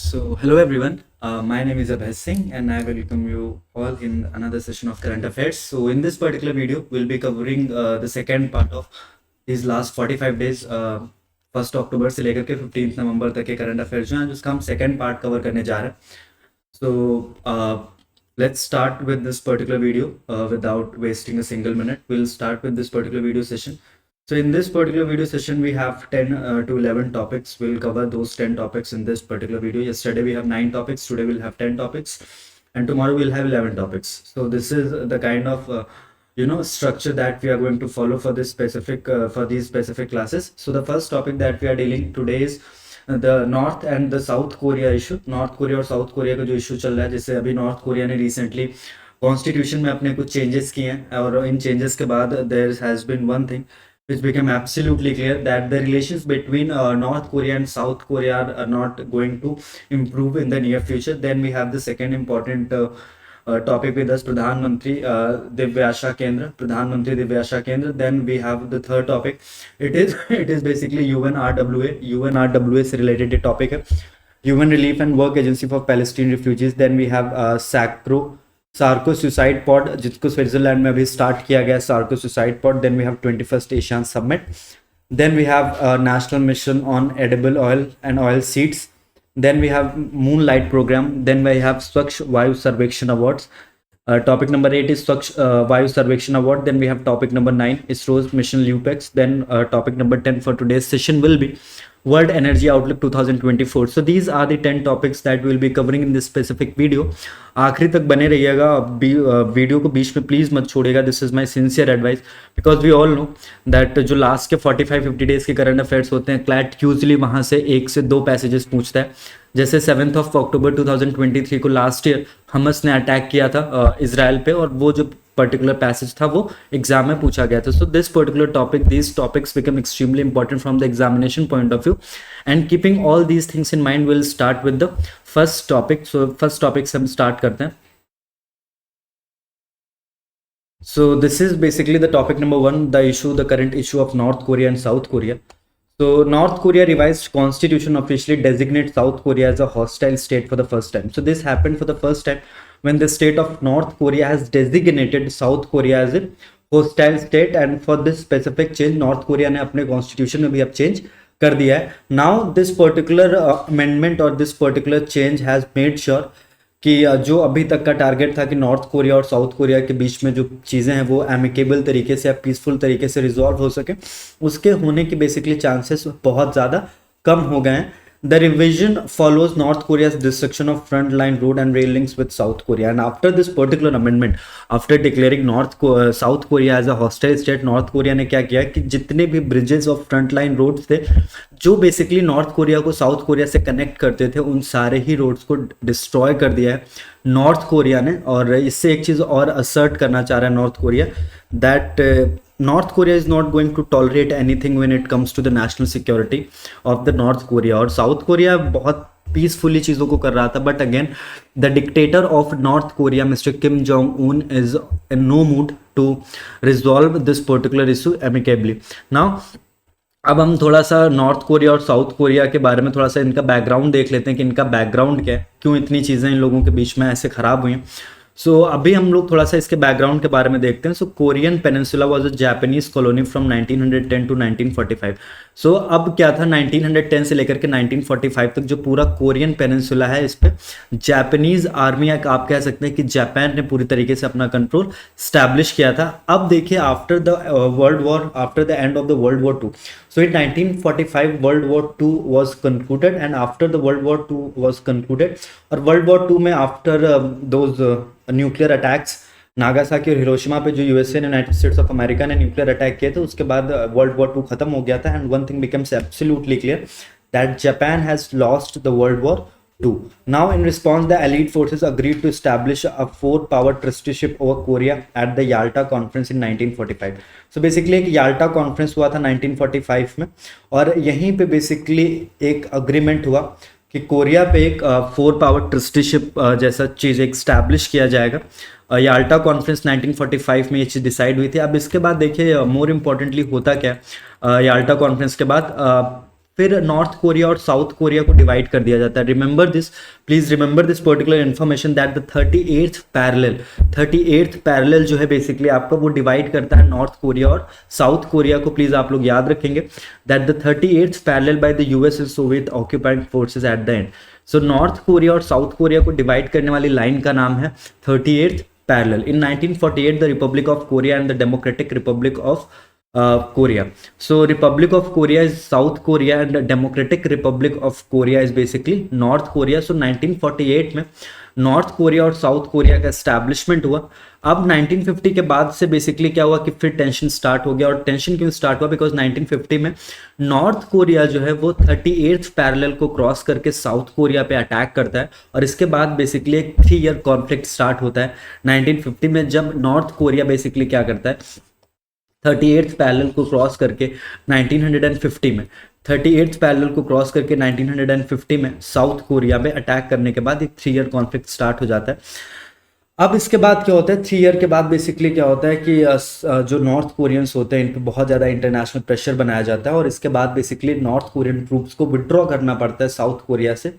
Hello everyone. My name is Abhay Singh, and I welcome you all in another session of current affairs. So, in this particular video, we'll be covering the second part of these last 45 days, 1st October से लेकर के 15th नवंबर तक के current affairs जो हैं जिसका हम second part cover करने जा रहे हैं. So, let's start with this particular video without wasting a single minute. We'll start with this particular video session. So in this particular video session, we have 10 to 11 topics. We'll cover those 10 topics in this particular video. Yesterday we have 9 topics. Today we'll have 10 topics, and tomorrow we'll have 11 topics. So this is the kind of structure that we are going to follow for this specific for these specific classes. So the first topic that we are dealing today is the North and the South Korea issue. North Korea और South Korea का जो issue चल रहा है, जैसे अभी North Korea ने recently constitution में अपने कुछ चेंजेस किए हैं, और इन चेंजेस के बाद there has been one thing which became absolutely clear, that the relations between North Korea and South Korea are not going to improve in the near future. Then we have the second important topic with us, Pradhan Mantri Divya Asha Kendra. Then we have the third topic. It is basically UNRWA से related topic है, Human Relief and Work Agency for Palestine Refugees. Then we have Sarco suicide pod, जिसको Switzerland में अभी start किया गया, Sarco suicide pod. Then we have 21st Asian summit. Then we have national mission on edible oil and oil seeds. Then we have moonlight programme. Then we have Swachh Vayu Sarvekshan awards. Topic number 8 is Swachh Vayu Sarvekshan Award. Then we have topic number 9, ISRO's mission LUPEX. Then topic number 10 for today's session will be World Energy Outlook 2024. So these are the 10 topics that we will be covering in this specific video. आखिरी तक बने रहिएगा, video को बीच में please मत छोड़िएगा. This is my sincere advice, because we all know that जो लास्ट के 45-50 डेज़ के करंट अफेयर्स होते हैं, क्लैट यूजली वहाँ से 1 से 2 पैसेजेस पूछता है. जैसे 7th of October 2023 को लास्ट ईयर हमस ने अटैक किया था इजराइल पे, और वो जो पर्टिकुलर पैसेज था वो एग्जाम में पूछा गया था. सो this particular topic, these topics become extremely important from the examination point of view. And keeping all these things in mind, will start with the first topic. So first topic से हम start करते हैं. So this is basically the topic number 1, the current issue of North Korea and South Korea. So North Korea revised constitution officially designates South Korea as a hostile state for the first time. So this happened for the first time when the state of North Korea has designated South Korea as a hostile state, and for this specific change North Korea ने अपने constitution में भी अब change कर दिया है. Now this particular amendment or this particular change has made sure कि जो अभी तक का टारगेट था कि नॉर्थ कोरिया और साउथ कोरिया के बीच में जो चीज़ें हैं वो एमिकेबल तरीके से या पीसफुल तरीके से रिजॉल्व हो सके, उसके होने की बेसिकली चांसेस बहुत ज़्यादा कम हो गए हैं. The revision follows North Korea's destruction of front line road and rail links with South Korea. And after this particular amendment, after declaring South Korea as a hostile state, North Korea ने क्या किया कि जितने भी bridges और front line roads थे जो basically north Korea को साउथ कोरिया से कनेक्ट करते थे, उन सारे ही रोड्स को डिस्ट्रॉय कर दिया है नॉर्थ कोरिया ने. और इससे एक चीज़ और असर्ट करना चाह रहा है north Korea, that North Korea is not going to tolerate anything when it comes to the national security of the North Korea. और South Korea बहुत पीसफुली चीज़ों को कर रहा था, but again the dictator of North Korea mister Kim Jong Un is in no mood to resolve this particular issue amicably. Now अब हम थोड़ा सा नॉर्थ कोरिया और साउथ कोरिया के बारे में थोड़ा सा इनका बैकग्राउंड देख लेते हैं कि इनका बैकग्राउंड क्या है, क्यों इतनी चीज़ें इन लोगों के बीच में ऐसे ख़राब हुई हैं. सो अभी हम लोग थोड़ा सा इसके बैकग्राउंड के बारे में देखते हैं. So Korean peninsula was a Japanese colony from 1910 to 1945. So अब क्या था, 1910 से लेकर के 1945 तक जो पूरा कोरियन पेनिनसुला है, इस पे जापानीज आर्मी, आप कह सकते हैं कि जापान ने पूरी तरीके से अपना कंट्रोल स्टैब्लिश किया था. अब देखिए, after the world war, after the end of the world war two, so in 1945 World War II was concluded, and after the World War II was concluded, और World War II में after those nuclear attacks Nagasaki और Hiroshima पे जो USA ने, United States of America ने nuclear attack किए थे, उसके बाद वर्ल्ड वॉर 2 खत्म हो गया था. And one thing becomes absolutely clear, that Japan has lost the world war 2. Now in response the allied forces agreed to establish a 4-power trusteeship over Korea at the Yalta conference in 1945. So basically एक Yalta conference हुआ था 1945 में, और यहीं पे basically एक agreement हुआ कि कोरिया पे एक 4-power trusteeship जैसा चीज़ एक स्टैब्लिश किया जाएगा. याल्टा कॉन्फ्रेंस 1945 में ये चीज़ डिसाइड हुई थी. अब इसके बाद देखिए मोर इम्पोर्टेंटली होता क्या है याल्टा कॉन्फ्रेंस के बाद, फिर नॉर्थ कोरिया और साउथ कोरिया को डिवाइड कर दिया जाता है। Remember this, please remember this particular information that the 38th parallel जो है बेसिकली आपका वो डिवाइड करता है नॉर्थ कोरिया और साउथ कोरिया को। प्लीज आप लोग याद रखेंगे that the 38th parallel by the US and Soviet occupied forces eight the and. So north Korea और साउथ कोरिया को डिवाइड करने वाली लाइन का नाम है 38th parallel. In 1948 the Republic of Korea and the democratic Republic of Korea. So Republic of Korea is South Korea and the Democratic Republic of Korea is basically North Korea. So 1948 में north Korea और South Korea का establishment हुआ। अब 1950 के बाद से basically क्या हुआ कि फिर टेंशन स्टार्ट हो गया। और टेंशन क्यों स्टार्ट हुआ? बिकॉज 1950 में नॉर्थ कोरिया जो है वो 38th पैरेलल को क्रॉस करके साउथ कोरिया पे अटैक करता है और इसके बाद बेसिकली एक 3 ईयर कॉन्फ्लिक्ट स्टार्ट होता है 1950 में, जब नॉर्थ कोरिया बेसिकली क्या करता है 38th पैरेलल को क्रॉस करके 1950 में 38th पैरेलल को क्रॉस करके 1950 में साउथ कोरिया में अटैक करने के बाद एक 3 ईयर कॉन्फ्लिक्ट स्टार्ट हो जाता है। अब इसके बाद क्या होता है 3 ईयर के बाद बेसिकली क्या होता है कि जो नॉर्थ कोरियंस होते हैं इन पर बहुत ज़्यादा इंटरनेशनल प्रेशर बनाया जाता है और इसके बाद बेसिकली नॉर्थ कोरियन ट्रूप्स को विड्रॉ करना पड़ता है साउथ कोरिया से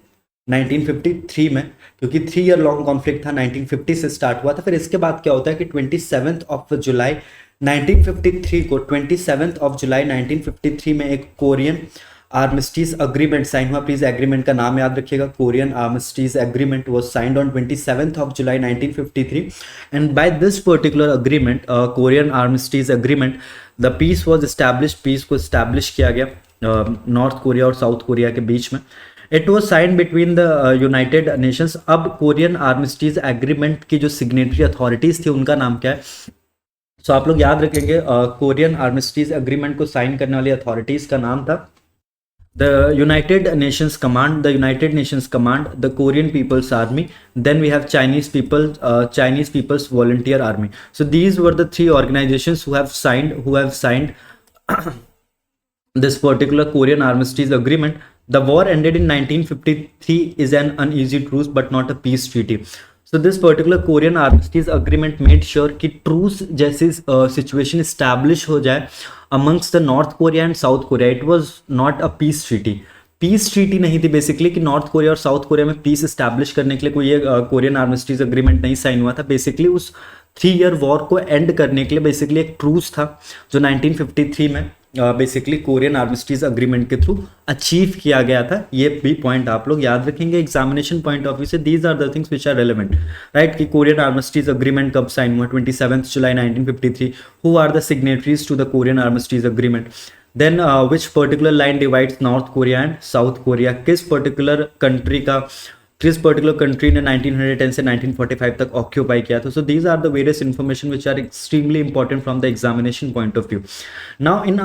1953 में, क्योंकि 3 ईयर लॉन्ग कॉन्फ्लिक्ट था, 1950 से स्टार्ट हुआ था। फिर इसके बाद क्या होता है कि 27 जुलाई 1953 को 27 जुलाई 1953 में एक कोरियन आर्मिस्टीज अग्रीमेंट साइन हुआ। प्लीज एग्रीमेंट का नाम याद रखिएगा, Korean armistice agreement was signed on 27 July 1953 and by this particular agreement, Korean armistice agreement, the peace was establish, peace को एस्टैब्लिश किया गया नॉर्थ कोरिया और साउथ कोरिया के बीच में। It was sign between the United Nations. अब Korean armistice agreement की जो सिग्नेटरी अथॉरिटीज थी उनका नाम क्या है? सो आप लोग याद रखेंगे कोरियन आर्मिस्टीज एग्रीमेंट को साइन करने वाली अथॉरिटीज का नाम था the United Nations command, the United Nations command, the Korean people's army, then we have Chinese people's volunteer army. So these were the 3 organisations who have signed this particular Korean armistice agreement. The war ended in 1953 is an uneasy truce but not a peace treaty. So this particular Korean armistice agreement made sure कि truce जैसी situation establish हो जाए amongst the North Korea and South Korea. It was not a peace treaty. Peace treaty नहीं थी basically कि north Korea और South Korea में piece establish करने के लिए कोई ये कोरियन आर्मिस्टीज अग्रीमेंट नहीं साइन हुआ था। बेसिकली उस 3 ईयर वॉर को एंड करने के लिए बेसिकली एक ट्रूस था जो 1953 में बेसिकली कोरियन आर्मिस्टीज अग्रीमेंट के थ्रू अचीव किया गया था। ये भी पॉइंट आप लोग याद रखेंगे एग्जामिनेशन पॉइंट ऑफ व्यू से। These are the things which are relevant, right? कि कोरियन आर्मिस्टीज अग्रीमेंट कब साइन हुआ? 27 जुलाई 1953। Who are the signatories to the Korean armistice agreement? Then which particular line divides North Korea and South Korea? किस particular country ने 1910 से 1945 तक occupy किया था? So these are the various information which are extremely important from the examination point of view. Now in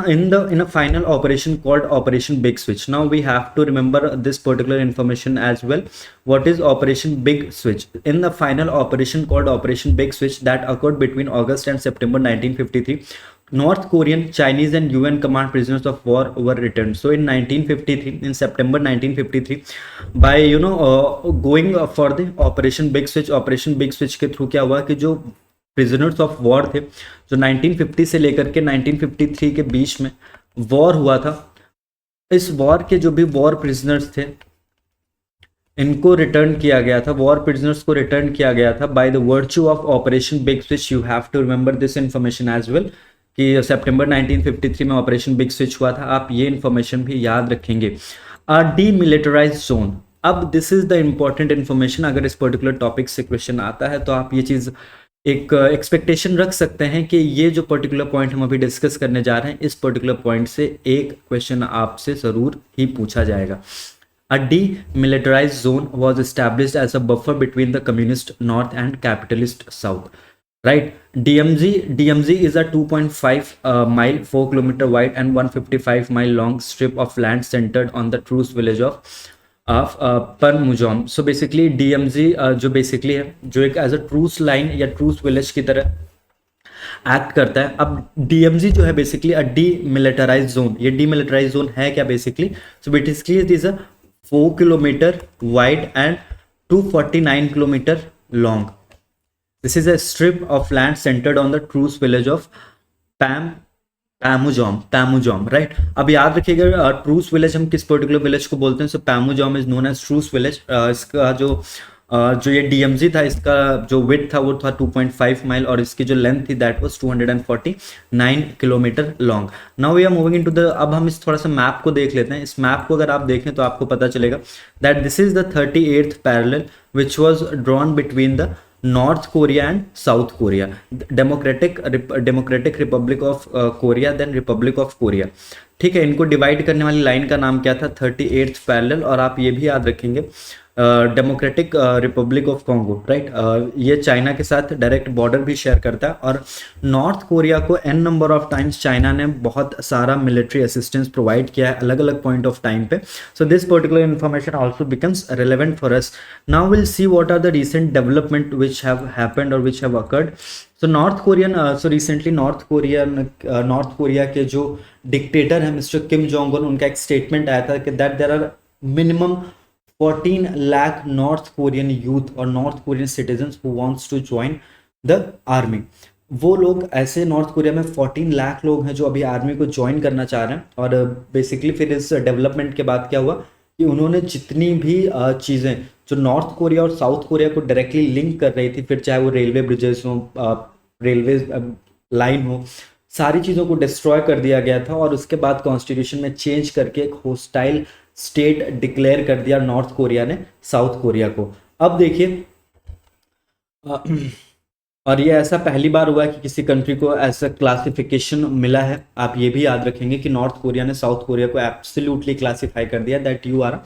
a final operation called Operation Big Switch, now we have to remember this particular information as well. What is Operation Big Switch? In the final operation called Operation Big Switch that occurred between August and September 1953, North Korean, Chinese and UN command prisoners of war were returned. So in 1953, in September 1953, by going for the Operation Big Switch के through क्या हुआ कि जो prisoners of war थे जो 1950 से लेकर के 1953 के बीच में वॉर हुआ था, इस वॉर के जो भी वॉर प्रिजनर्स थे इनको रिटर्न किया गया था, वॉर प्रिजनर्स को रिटर्न किया गया था by the virtue of operation big switch. You have to remember this information as well कि सितंबर 1953 में ऑपरेशन बिग स्विच हुआ था. आप ये इन्फॉर्मेशन भी याद रखेंगे. अ डीमिलिटराइज्ड जोन. अब this is the important information. अगर इस पर्टिकुलर टॉपिक से क्वेश्चन आता है तो आप ये चीज़ एक एक्सपेक्टेशन रख सकते हैं कि ये जो पर्टिकुलर पॉइंट हम अभी डिस्कस करने जा रहे हैं इस पर्टिकुलर पॉइंट से एक क्वेश्चन आपसे ज़रूर ही पूछा जाएगा. A demilitarized zone was established as a buffer between the communist north and capitalist south. Right? DMZ is a 2.5 mile, 4 kilometer wide and 155 mile long strip of land centered on the truce village of Panmunjom. So basically DMZ जो basically है जो एक as a truce line या truce village की तरह act करता है. अब DMZ जो है बेसिकली अ डीमिलिटराइज्ड जोन. ये डीमिलिटराइज्ड जोन है क्या basically? So basically it is a 4 kilometer wide and 249 kilometer long. This is a strip of land centered on the truce village of Panmunjom, Panmunjom, right. अब याद रखिएगा truce village हम किस particular village को बोलते हैं। So Panmunjom is known as truce village. इसका जो ये डीएमजी था, इसका जो विड्थ था वो था 2.5 माइल और इसकी जो लेंथ थी that was 249 kilometre long. Now we are moving into the, अब हम इस थोड़ा सा मैप को देख लेते हैं। इस मैप को अगर आप देखें तो आपको पता चलेगा that this is the 38th parallel which was drawn between the North Korea and South Korea, Democratic Republic of Korea then Republic of Korea. ठीक है, इनको डिवाइड करने वाली लाइन का नाम क्या था, 38th पैरेलल। और आप ये भी याद रखेंगे Democratic Republic of Congo, right. ये चाइना के साथ डायरेक्ट बॉर्डर भी शेयर करता है और नॉर्थ कोरिया को an number of times China ने बहुत सारा मिलिट्री असिस्टेंस प्रोवाइड किया है अलग अलग पॉइंट ऑफ टाइम पे। So this particular information also becomes relevant for us. Now will see what are the recent development which have happened और which have occurred. So North Korean, so recently North Korea के जो dictator हैं mister Kim Jong उन, उनका एक statement आया था कि that there are minimum 14 lakh North Korean youth और North Korean citizens who wants to join the army. वो लोग ऐसे नॉर्थ कोरिया में 14 लाख लोग हैं जो अभी आर्मी को ज्वाइन करना चाह रहे हैं। और बेसिकली फिर इस डेवलपमेंट के बाद क्या हुआ कि उन्होंने जितनी भी चीज़ें जो नॉर्थ कोरिया और साउथ कोरिया को डायरेक्टली लिंक कर रही थी, फिर चाहे वो रेलवे ब्रिजेस हो, रेलवे लाइन हो, सारी चीज़ों को डिस्ट्रॉय कर दिया गया था। और उसके बाद कॉन्स्टिट्यूशन में चेंज करके एक होस्टाइल स्टेट डिक्लेयर कर दिया नॉर्थ कोरिया ने साउथ कोरिया को। अब देखिए और ये ऐसा पहली बार हुआ है कि किसी कंट्री को ऐसा क्लासिफिकेशन मिला है। आप ये भी याद रखेंगे कि नॉर्थ कोरिया ने साउथ कोरिया को एब्सोल्युटली क्लासिफाई कर दिया that you are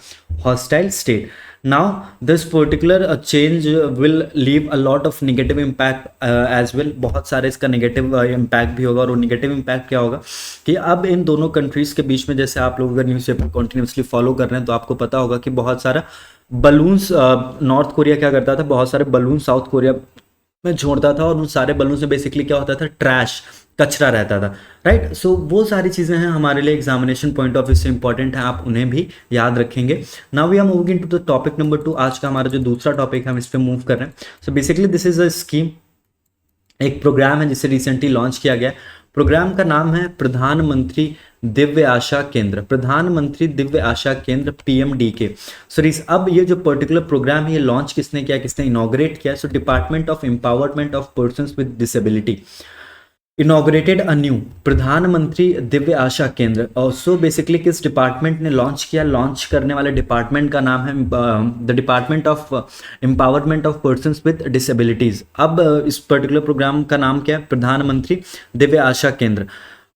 hostile state. Now this particular change will leave a lot of negative impact as well. बहुत सारे इसका नेगेटिव इम्पैक्ट भी होगा। और वो नेगेटिव इम्पैक्ट क्या होगा कि अब इन दोनों कंट्रीज़ के बीच में, जैसे आप लोग अगर न्यूज़पेपर कॉन्टिन्यूसली फॉलो कर रहे हैं तो आपको पता होगा कि बहुत सारा बलून्स नॉर्थ कोरिया क्या करता था, बहुत सारे बलून साउथ कोरिया में छोड़ता था और उन सारे बलून से बेसिकली क्या होता था, ट्रैश, कचरा रहता था, राइट। सो वो सारी चीज़ें हैं हमारे लिए एग्जामिनेशन पॉइंट ऑफ व्यू से इंपॉर्टेंट है, आप उन्हें भी याद रखेंगे। Now we are moving into the topic number 2। आज का हमारा जो दूसरा टॉपिक है हम इस पे मूव कर रहे हैं। So basically this is a scheme, एक प्रोग्राम है जिसे रिसेंटली लॉन्च किया गया। प्रोग्राम का नाम है प्रधानमंत्री दिव्य आशा केंद्र, प्रधानमंत्री दिव्य आशा केंद्र PMDK। सो अब ये जो पर्टिकुलर प्रोग्राम है ये लॉन्च किसने किया, किसने इनॉग्रेट किया? So department of empowerment of persons with disability inaugurated a new Pradhanmantri Divya Asha Kendra. So basically किस डिपार्टमेंट ने लॉन्च किया? लॉन्च करने वाले डिपार्टमेंट का नाम है the department of empowerment of persons with disabilities. अब इस पर्टिकुलर प्रोग्राम का नाम क्या है? प्रधानमंत्री दिव्य आशा केंद्र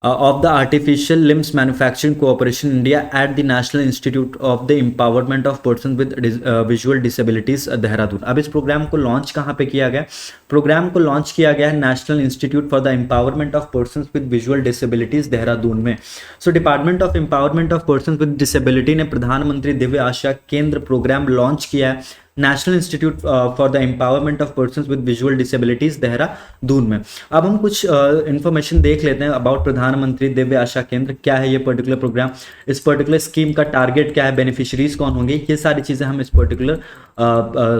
of the Artificial Limbs Manufacturing Corporation India at the National Institute of the Empowerment of Persons with Visual Disabilities Dehradun. अब इस प्रोग्राम को लॉन्च कहाँ पे किया गया? प्रोग्राम को लॉन्च किया गया है national institute for the empowerment of persons with visual disabilities Dehradun में। So department of empowerment of persons with disability ने प्रधानमंत्री दिव्य आशा केंद्र प्रोग्राम लॉन्च किया है national institute for the empowerment of persons with visual disabilities Dehradun में। अब हम कुछ इन्फॉर्मेशन देख लेते हैं अबाउट प्रधानमंत्री दिव्य आशा केंद्र। क्या है ये पर्टिकुलर प्रोग्राम, इस पर्टिकुलर स्कीम का टारगेट क्या है, बेनिफिशरीज कौन होंगे, ये सारी चीज़ें हम इस पर्टिकुलर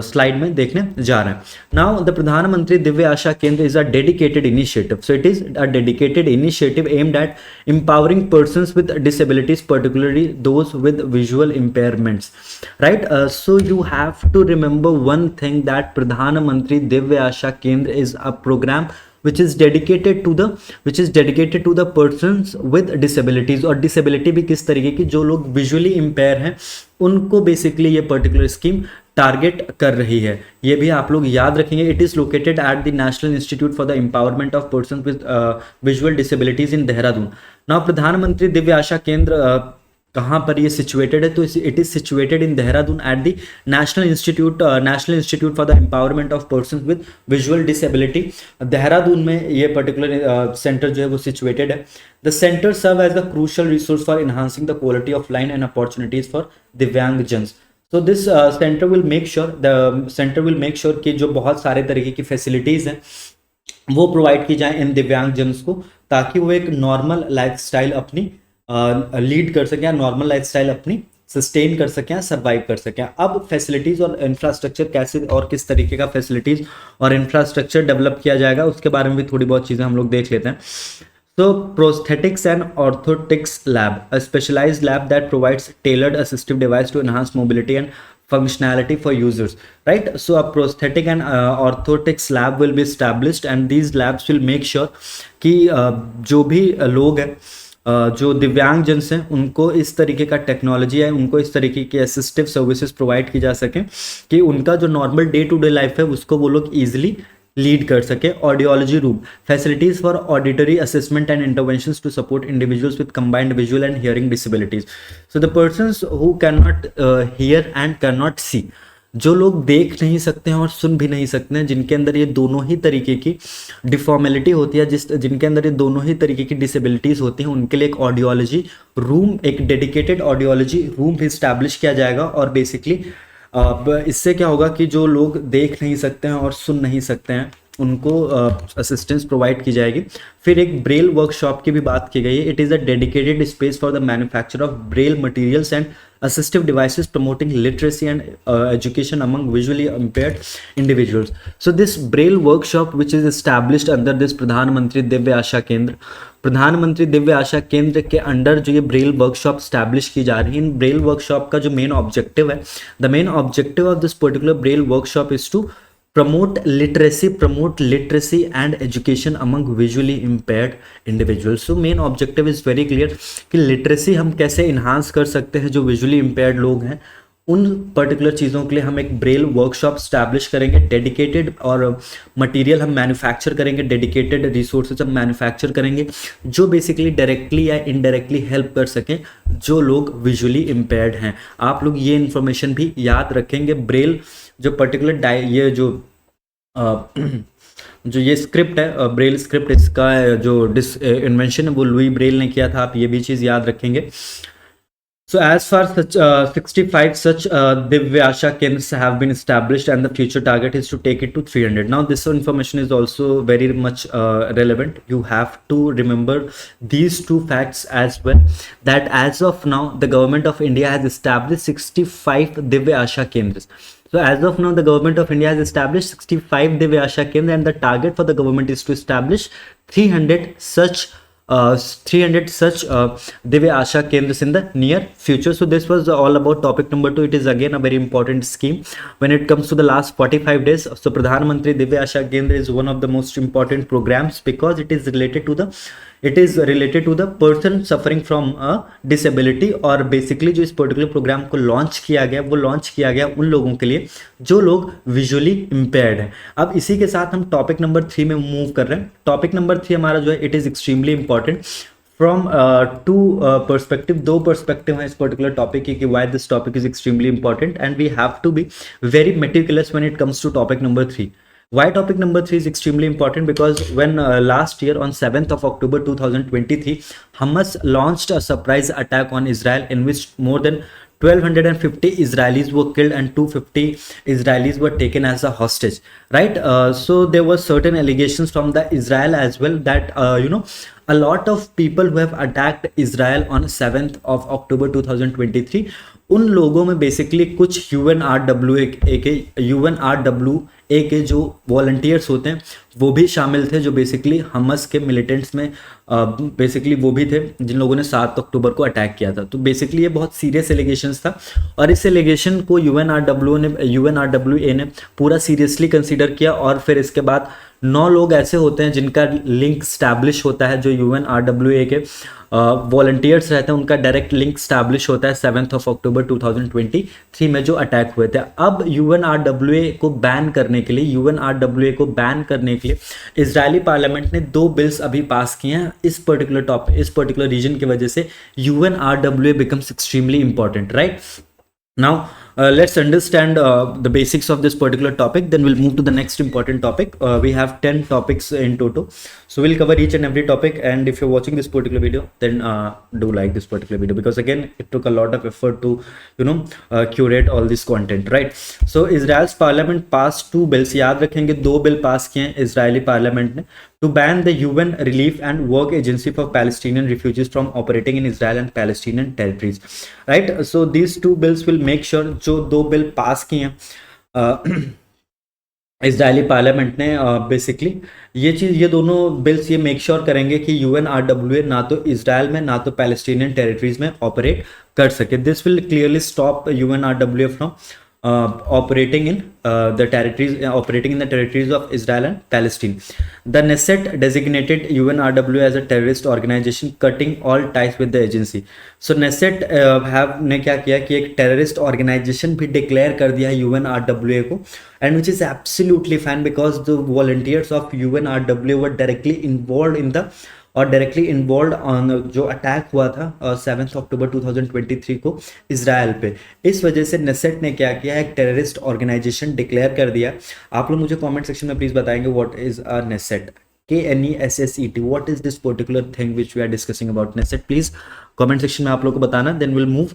स्लाइड में देखने जा रहे हैं। नाउ द प्रधानमंत्री दिव्य आशा केंद्र is a dedicated initiative. So it is a dedicated initiative aimed at empowering persons with disabilities, particularly those with visual impairments, right? So you have to remember one thing, that Pradhan Mantri Divya Asha Kendra is a program which is dedicated to the persons with disabilities। और disability भी किस तरीके की, जो लोग visually impaired हैं उनको basically ये पर्टिकुलर स्कीम टारगेट कर रही है। ये भी आप लोग याद रखेंगे। It is located at the national institute for the empowerment of person with visual disabilities in Dehradun. Now प्रधानमंत्री दिव्य आशा केंद्र कहाँ पर ये सिचुएटेड है? तो it is situated in Dehradun at the national institute for the empowerment of person with visual disability. Dehradun में ये particular centre जो है वो सिचुएटेड है। The centre serve as the crucial resource for enhancing the quality of life and opportunities for दिव्यांगजन्स। So this center will make sure कि जो बहुत सारे तरीके की फैसिलिटीज़ हैं वो प्रोवाइड की जाए इन दिव्यांगजन्स को, ताकि वो एक नॉर्मल लाइफस्टाइल अपनी लीड कर सकें, नॉर्मल लाइफस्टाइल अपनी सस्टेन कर सकें, सर्वाइव कर सकें। अब फैसिलिटीज़ और इंफ्रास्ट्रक्चर कैसे और किस तरीके का फैसिलिटीज़ और इंफ्रास्ट्रक्चर डेवलप किया जाएगा उसके बारे में भी थोड़ी बहुत चीज़ें हम लोग देख लेते हैं। So prosthetics and orthotics lab, a specialized lab that provides tailored assistive device to enhance mobility and functionality for users, right? So a prosthetic and orthotics lab will be established, and these labs will make sure कि जो भी लोग हैं, जो दिव्यांग जन हैं, उनको इस तरीके का टेक्नोलॉजी है, उनको इस तरीके की असिस्टिव सर्विसेज प्रोवाइड की जा सकें कि उनका जो normal day to day life है उसको वो लोग ईजिली लीड कर सके. Audiology room, facilities for auditory assessment and interventions to support individuals with combined visual and hearing disabilities. So the persons who can not hear and can not see, जो लोग देख नहीं सकते हैं और सुन भी नहीं सकते हैं, जिनके अंदर ये दोनों ही तरीके की डिफॉर्मेलिटी होती है, जिनके अंदर ये दोनों ही तरीके की डिसेबिलिटीज होती हैं, उनके लिए एक ऑडियोलॉजी रूम, एक डेडिकेटेड ऑडियोलॉजी रूम भी इस्टेब्लिश किया जाएगा. और बेसिकली अब इससे क्या होगा कि जो लोग देख नहीं सकते हैं और सुन नहीं सकते हैं उनको असिस्टेंस प्रोवाइड की जाएगी. फिर एक ब्रेल वर्कशॉप की भी बात की गई है. It is a dedicated space for the manufacture of Braille materials and assistive devices promoting literacy and education among visually impaired individuals. So this braille workshop which is established under this प्रधानमंत्री दिव्य आशा केंद्र, प्रधानमंत्री दिव्य आशा केंद्र के under जो ये Braille workshop establish की जा रही है, इन ब्रेल वर्कशॉप का जो मेन ऑब्जेक्टिव है, the main objective of this particular braille workshop is to promote literacy and education among visually impaired individuals. So main objective is very clear कि literacy हम कैसे enhance कर सकते हैं. जो visually impaired लोग हैं उन पर्टिकुलर चीज़ों के लिए हम एक ब्रेल वर्कशॉप स्टैब्लिश करेंगे, डेडिकेटेड और मटेरियल हम मैन्युफैक्चर करेंगे, डेडिकेटेड रिसोर्सेज हम मैन्युफैक्चर करेंगे जो बेसिकली डायरेक्टली या इनडायरेक्टली हेल्प कर सकें जो लोग विजुअली इम्पेयर्ड हैं. आप लोग ये इन्फॉर्मेशन भी याद रखेंगे. ब्रेल जो पर्टिकुलर ये जो जो ये स्क्रिप्ट है, ब्रेल स्क्रिप्ट, इसका जो इन्वेंशन है वो लुई ब्रेल ने किया था. आप ये भी चीज़ याद रखेंगे. So as far such 65 such Divyasha Kendras have been established, and the future target is to take it to 300. Now this information is also very much relevant. You have to remember these two facts as well, that as of now the government of India has established 65 Divyasha Kendras. So as of now the government of India has established 65 Divyasha Kendras, and the target for the government is to establish 300 such Divya Asha Kendras in the near future. So this was all about topic number 2. It is again a very important scheme when it comes to the last 45 days. So Pradhan Mantri Divya Asha Kendra is one of the most important programs because it is related to the person suffering from a disability. और basically जो इस particular programme को launch किया गया वो launch किया गया उन लोगों के लिए जो लोग विजुअली इम्पेयर्ड हैं. अब इसी के साथ हम टॉपिक नंबर 3 में मूव कर रहे हैं. टॉपिक नंबर 3 हमारा जो है it is extremely important from two perspective. दो पर्सपेक्टिव है इस पर्टिकुलर टॉपिक की कि why this topic is extremely important and we have to be very meticulous when it comes to topic number 3. Why topic number 3 is extremely important? Because when last year on 7th of October 2023, Hamas launched a surprise attack on Israel in which more than 1250 Israelis were killed and 250 Israelis were taken as a hostage, right? So there were certain allegations from the Israel as well that a lot of people who have attacked Israel on 7th of October 2023, उन लोगों में basically कुछ UNRWA के जो volunteers होते हैं वो भी शामिल थे, जो बेसिकली हमस के मिलिटेंट्स में बेसिकली वो भी थे जिन लोगों ने 7 अक्टूबर को अटैक किया था. तो बेसिकली ये बहुत सीरियस एलिगेशंस था और इस एलिगेशन को UNRWA ने पूरा सीरियसली कंसीडर किया. और फिर इसके बाद 9 लोग ऐसे होते हैं जिनका लिंक स्टैब्लिश होता है, जो UNRWA के वॉलंटियर्स रहते हैं उनका डायरेक्ट लिंक स्टैब्लिश होता है 7th of October 2023 में जो अटैक हुए थे. अब UNRWA को बैन करने के लिए इजरायली पार्लियामेंट ने 2 बिल्स अभी पास किए हैं. इस पर्टिकुलर रीजन की वजह से UNRWA becomes extremely important, right? Now let's understand the basics of this particular topic, then we'll move to the next important topic. We have 10 topics in total, so we'll cover each and every topic. And if you're watching this particular video, then do like this particular video, because again it took a lot of effort to curate all this content, right? So Israel's parliament passed 2 bills. याद रखेंगे 2 bill pass किए हैं Israeli parliament ने to ban the UN Relief and Work Agency for Palestinian refugees from operating in Israel and Palestinian territories, right? So these 2 bills will make sure, जो 2 bill pass किए हैं Israeli parliament ने basically ये दोनों bills ये make sure करेंगे कि UNRWA ना तो इसराइल में ना तो पैलेस्टीनियन टेरिटरीज में ऑपरेट कर सके. This will clearly stop UNRWA from operating in the territories of Israel and Palestine. The Knesset designated UNRWA as a terrorist organization, cutting all ties with the agency. So Knesset ने क्या किया कि एक terrorist organisation भी declare कर दिया UNRWA को, and which is absolutely fine because the volunteers of UNRWA were directly involved in the और डायरेक्टली इन्वॉल्व ऑन जो अटैक हुआ था 7 अक्टूबर 2023 को इसराइल पे. इस वजह से नेसेट ने क्या किया, एक टेररिस्ट ऑर्गेनाइजेशन डिक्लेयर कर दिया. आप लोग मुझे कमेंट सेक्शन में प्लीज बताएंगे what is a Knesset, KNESSET, what is this particular thing which we are discussing about Knesset. Please comment section में आप लोग को बताना. Then will move.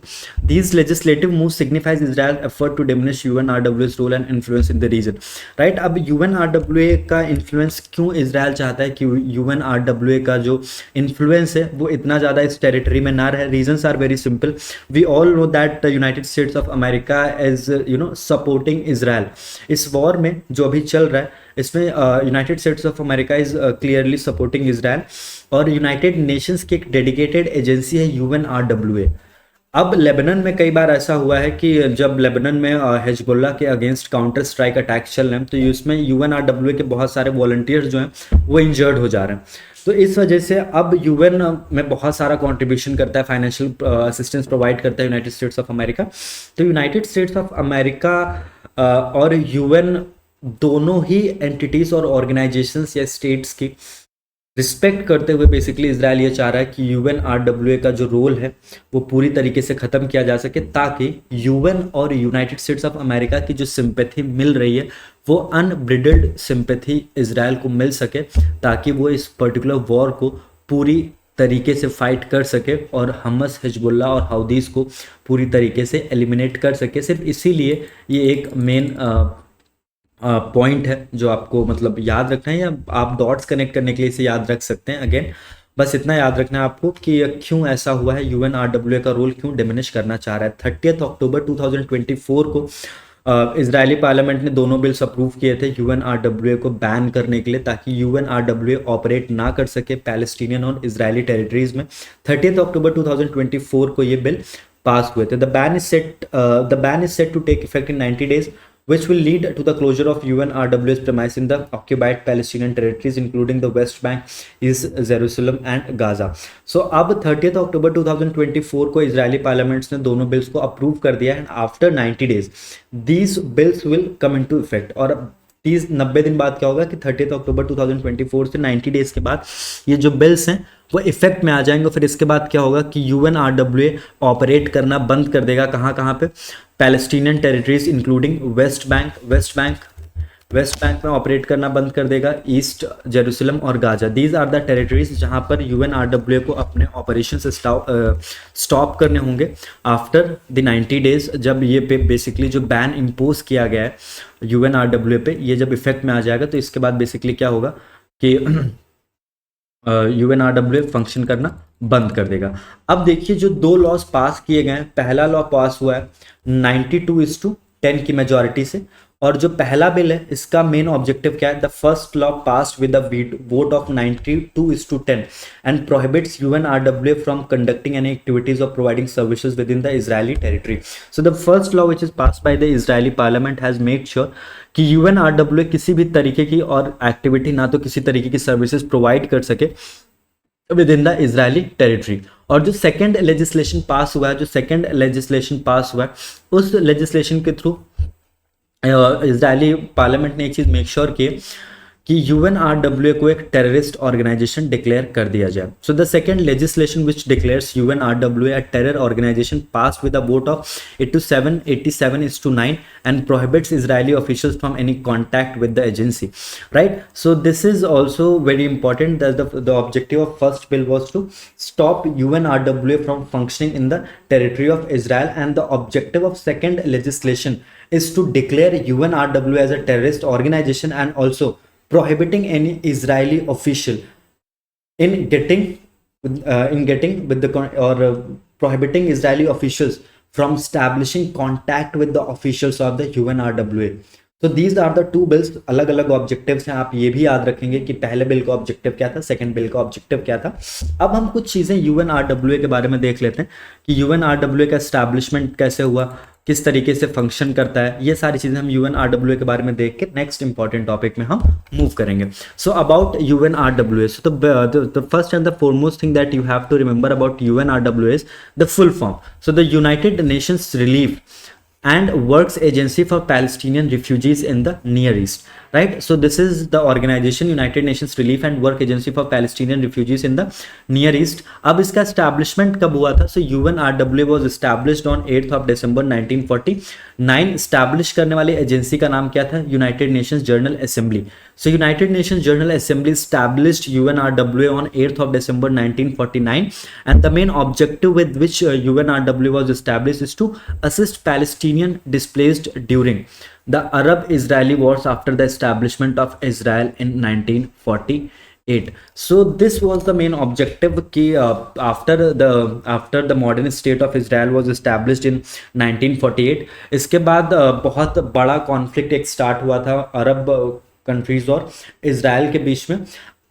These legislative move signifies Israel effort to diminish UNRWA's role and influence in the region. Right, अब UNRWA का influence क्यों Israel चाहता है कि यूएनआरडब्ल्यूए का जो इन्फ्लुएंस है वो इतना ज़्यादा इस टेरिटरी में ना रहे. Reasons are very simple. We all know that United States of America is supporting Israel. इस वॉर में जो अभी चल रहा है इसमें United States of America is clearly supporting Israel, और यूनाइटेड नेशंस की एक डेडिकेटेड एजेंसी है यूएनआरडब्ल्यूए. अब लेबनान में कई बार ऐसा हुआ है कि जब लेबनान में हिजबुल्लाह के अगेंस्ट काउंटर स्ट्राइक अटैक चल रहे हैं तो इसमें यूएनआरडब्ल्यूए के बहुत सारे वॉलंटियर्स जो हैं वो इंजर्ड हो जा रहे हैं. तो इस वजह से अब यूएन में बहुत सारा कंट्रीब्यूशन करता है, फाइनेंशियल असिस्टेंस प्रोवाइड करता है यूनाइटेड स्टेट्स ऑफ अमेरिका. तो यूनाइटेड स्टेट्स ऑफ अमेरिका और यूएन दोनों ही एंटिटीज और ऑर्गेनाइजेशंस या स्टेट्स की रिस्पेक्ट करते हुए बेसिकली इजराइल ये चाह रहा है कि यूएनआरडब्ल्यूए का जो रोल है वो पूरी तरीके से ख़त्म किया जा सके, ताकि यूएन और यूनाइटेड स्टेट्स ऑफ अमेरिका की जो सिंपैथी मिल रही है वो अनब्रिडल्ड सिंपैथी इजराइल को मिल सके, ताकि वो इस पर्टिकुलर वॉर को पूरी तरीके से फाइट कर सके और हम्मस, हिजबुल्लाह और हाउदीस को पूरी तरीके से एलिमिनेट कर सके. सिर्फ इसीलिए ये एक मेन पॉइंट है जो आपको मतलब याद रखना है, या आप डॉट्स कनेक्ट करने के लिए इसे याद रख सकते हैं. अगेन बस इतना याद रखना है आपको कि क्यों ऐसा हुआ है, यूएनआरडब्ल्यूए का रोल क्यों डिमिनिश करना चाह रहा है. 30 अक्टूबर 2024 को इजरायली पार्लियामेंट ने दोनों बिल्स अप्रूव किए थे यूएनआरडब्ल्यूए को बैन करने के लिए, ताकि यूएनआरडब्ल्यूए ऑपरेट ना कर सके पैलेस्टीनियन और इजरायली टेरिटरीज में. 30 अक्टूबर 2024 को ये बिल पास हुए थे. The ban is set to take effect in 90 days, which will lead to the closure of UNRWA's premise in the occupied Palestinian territories, including the West Bank, East Jerusalem and Gaza. So अब 30 अक्टूबर 2024 को Israeli parliaments ने दोनों bills को approve कर दिया, and after 90 days these bills will come into effect. और 90 दिन बाद क्या होगा कि 30 अक्टूबर 2024 से 90 डेज के बाद ये जो बिल्स हैं वो इफेक्ट में आ जाएंगे. फिर इसके बाद क्या होगा कि यूएनआरडब्ल्यूए ऑपरेट करना बंद कर देगा. कहाँ पे? Palestinian territories including West Bank में ऑपरेट करना बंद कर देगा, ईस्ट जेरूसलम और Gaza. These are the territories जहां पर यूएनआरडब्ल्यूए को अपने ऑपरेशन से स्टॉप करने होंगे आफ्टर द 90 days. जब ये पे बेसिकली जो बैन इम्पोज किया गया है यूएनआरडब्ल्यूए पे, ये जब इफेक्ट में आ जाएगा तो इसके बाद बेसिकली क्या होगा कि यूएनआरडब्ल्यूए फंक्शन करना बंद कर देगा. अब देखिए जो दो लॉज पास किए गए हैं, पहला लॉ पास हुआ है 92:10 की मेजॉरिटी से, और जो पहला बिल है इसका मेन ऑब्जेक्टिव क्या है? The first law passed with the vote of 92:10 and prohibits UNRWA from conducting any activities और providing services within the Israeli territory. So the first law which is passed by the Israeli parliament has made sure कि UNRWA किसी भी तरीके की और activity ना तो किसी तरीके की सर्विसेज प्रोवाइड कर सके with in the Israeli territory. और जो सेकेंड लेजिस्लेशन पास हुआ है, उस लेजिस्लेशन के थ्रू इजरायली पार्लियामेंट ने एक चीज़ मेक श्योर की कि यूएनआरडब्ल्यूए को एक टेररिस्ट ऑर्गेनाइजेशन डिक्लेयर कर दिया जाए. So the second legislation which declares UNRWA a terror organisation pass with a vote of 87:9 and prohibits Israeli officials from any contact with the agency. Right, so this is also very important. The objective of first bill was to stop UNRWA from functioning in the territory of Israel, and the objective of second legislation is to declare UNRWA as a terrorist organization and also prohibiting any Israeli official in getting with the prohibiting Israeli officials from establishing contact with the officials of the UNRWA. तो these are the two bills, अलग अलग objectives हैं। आप ये भी याद रखेंगे कि पहले बिल का ऑब्जेक्टिव क्या था, सेकंड बिल का ऑब्जेक्टिव क्या था। अब हम कुछ चीज़ें यूएनआरडब्ल्यूए के बारे में देख लेते हैं कि यूएनआरडब्ल्यूए का एस्टैब्लिशमेंट कैसे हुआ, किस तरीके से फंक्शन करता है। ये सारी चीज़ें हम यूएनआरडब्ल्यूए के बारे में देख के नेक्स्ट इंपॉर्टेंट टॉपिक में हम मूव करेंगे। So about UNRWA, so the first and the foremost thing that you have to remember about UNRWA is the full form. So the United Nations relief and Works Agency for Palestinian Refugees in the Near East, right? So this is the organization, United Nations Relief and Work Agency for Palestinian Refugees in the Near East. अब इसका establishment कब हुआ था? So UNRWA was established on 8th of December 1949. Establish करने वाली agency का नाम क्या था? United Nations General Assembly. So United Nations General Assembly established UNRWA on 8th of December 1949, and the main objective with which UNRWA was established is to assist Palestinian displaced during the Arab-Israeli wars after the establishment of Israel in 1948. So this was the main objective कि after the modern state of Israel was established in 1948, इसके बाद बहुत बड़ा conflict एक start हुआ था अरब countries और Israel के बीच में।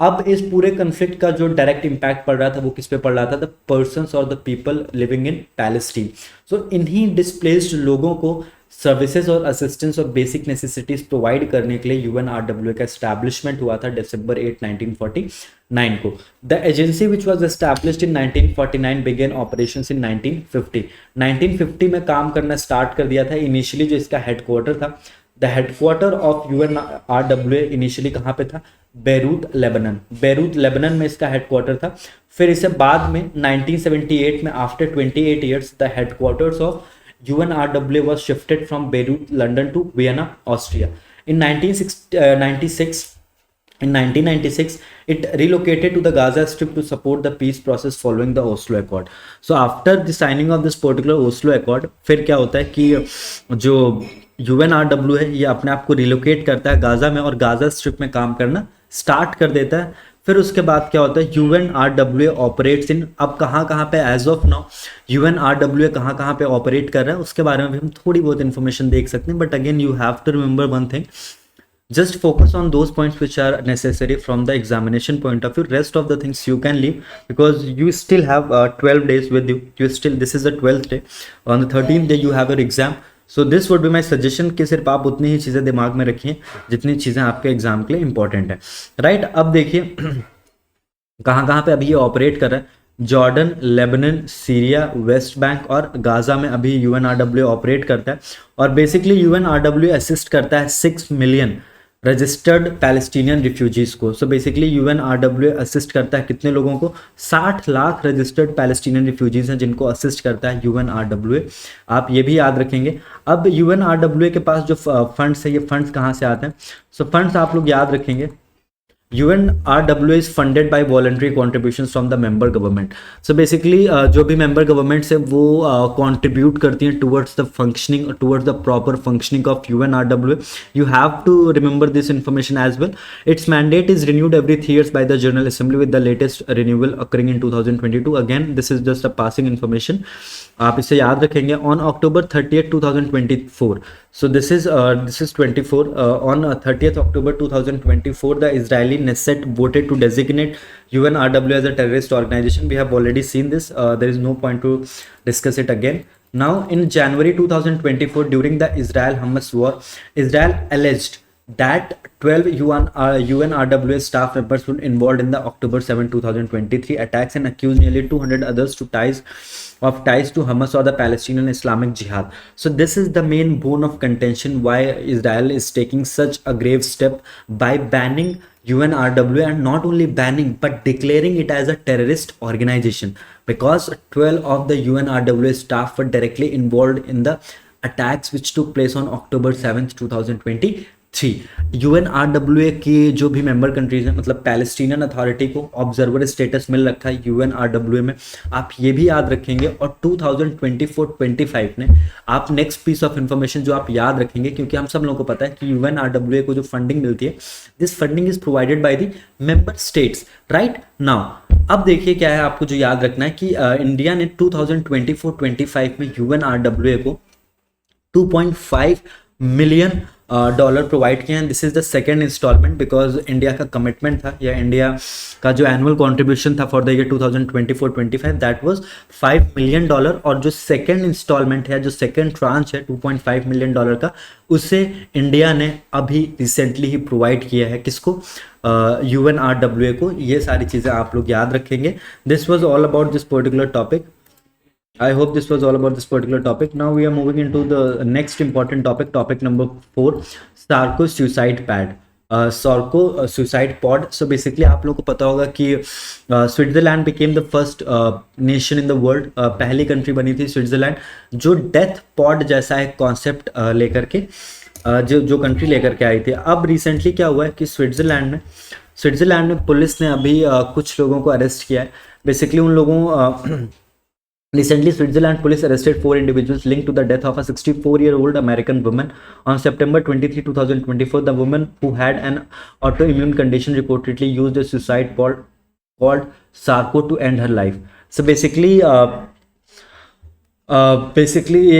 अब इस पूरे कन्फ्लिक्ट का जो डायरेक्ट इम्पैक्ट पड़ रहा था वो किस पे पड़ रहा था? द पर्सन्स और the people living in Palestine. So इन्हीं डिस्प्लेस्ड लोगों को सर्विसेज और असिस्टेंस और बेसिक नेसेसिटीज प्रोवाइड करने के लिए यूएनआरडब्ल्यूए का एस्टैब्लिशमेंट हुआ था December 8, 1949 को। The agency which was established in 1949 began operations in 1950। 1950 में काम करना स्टार्ट कर दिया था। इनिशियली जो इसका हेडक्वार्टर था, the headquarter of UNRWA initially कहाँ पे था? Beirut Lebanon. बेरूत लेबनान में इसका हेडक्वार्टर था। फिर इसे बाद में 1978 में after 28 years the headquarters of UNRWA was shifted from Beirut, London to Vienna, Austria. In 1996, it relocated to the Gaza Strip to support the peace process following the Oslo Accord. So after the signing of this particular Oslo Accord, फिर क्या होता है कि जो UNRWA है ये अपने आप को रिलोकेट करता है गाजा में और गाजा स्ट्रिप में काम करना स्टार्ट कर देता है। फिर उसके बाद क्या होता है? UNRWA ऑपरेट्स इन, अब कहाँ पे एज ऑफ नाउ UNRWA कहाँ पे ऑपरेट कर रहा है उसके बारे में भी हम थोड़ी बहुत इन्फॉर्मेशन देख सकते हैं। But again you have to remember one thing, just focus on those points which are necessary from the examination point of view. Rest of the things you can leave because you still have 12 days with you. This is the 12th day. On the 13th day you have your exam. So this would be my suggestion कि सिर्फ आप उतनी ही चीज़ें दिमाग में रखिए जितनी चीज़ें आपके एग्जाम के लिए इंपॉर्टेंट है, राइट? अब देखिए कहाँ पे अभी ये ऑपरेट कर रहा है। Jordan, Lebanon, Syria, West Bank और गाजा में अभी UNRWA ऑपरेट करता है। और बेसिकली UNRWA असिस्ट करता है 6 मिलियन रजिस्टर्ड पैलेस्टीनियन रिफ्यूजीज को। सो बेसिकली UNRWA असिस्ट करता है कितने लोगों को? 60 लाख रजिस्टर्ड पैलेस्टीनियन रिफ्यूजीज हैं जिनको असिस्ट करता है UNRWA। आप ये भी याद रखेंगे। अब UNRWA के पास जो फंड्स है, ये फंड्स कहाँ से आते हैं? सो फंड्स आप लोग याद रखेंगे, UNRWA is funded by voluntary contributions from the member government. So basically जो भी member governments है वो contribute करती हैं towards the functioning, towards the proper functioning of UNRWA. You have to remember this information as well. Its mandate is renewed every 3 years by the General Assembly with the latest renewal occurring in 2022. Again, this is just a passing information. आप इसे याद रखेंगे। On October 30th, 2024. So this is 24. On 30th October 2024, the Israeli Knesset voted to designate UNRWA as a terrorist organization. We have already seen this. There is no point to discuss it again. Now, in January 2024, during the Israel-Hamas war, Israel alleged that 12 UNRWA staff members were involved in the October 7, 2023 attacks and accused nearly 200 others to ties to Hamas or the Palestinian Islamic Jihad. So this is the main bone of contention why Israel is taking such a grave step by banning UNRWA, and not only banning but declaring it as a terrorist organization, because 12 of the UNRWA staff were directly involved in the attacks which took place on October 7th, 2023. UNRWA की जो भी member countries हैं, मतलब Palestinian authority को observer status मिल रखा है UNRWA में, आप ये भी याद रखेंगे। और 2024-25 ने आप नेक्स्ट पीस ऑफ इंफॉर्मेशन जो आप याद रखेंगे, क्योंकि हम सब लोगों को पता है कि UNRWA को जो फंडिंग मिलती है, this funding is provided by the member states, right now. अब देखिए क्या है आपको जो याद रखना है कि इंडिया ने 2024-25 में UNRWA को 2.5 मिलियन डॉलर प्रोवाइड किए हैं. This is the second instalment because India का कमिटमेंट था या इंडिया का जो एनुअल कॉन्ट्रीब्यूशन था for the year 2024-25 that was $5 million. और जो सेकेंड इंस्टॉलमेंट है, जो सेकेंड ट्रांच है $2.5 million का, उसे इंडिया ने अभी रिसेंटली ही प्रोवाइड किया है. किसको? UNRWA को. ये सारी चीज़ें आप लोग याद रखेंगे. This was all about this particular topic. I hope this was all about this particular topic. Now we are moving into the next important topic, topic number 4, Sarko suicide pad. Sarko suicide pod. So basically आप लोगों को पता होगा कि Switzerland became the first nation in the world. पहली country बनी थी Switzerland जो डेथ पॉड जैसा एक कॉन्सेप्ट लेकर के जो कंट्री लेकर के आई थी. अब रिसेंटली क्या हुआ है कि स्विट्जरलैंड में पुलिस ने अभी कुछ लोगों को अरेस्ट किया है. बेसिकली उन लोगों Recently, Switzerland police arrested 4 individuals linked to the death of a 64-year-old American woman. On September 23, 2024, the woman who had an autoimmune condition reportedly used a suicide pod called Sarco to end her life. So basically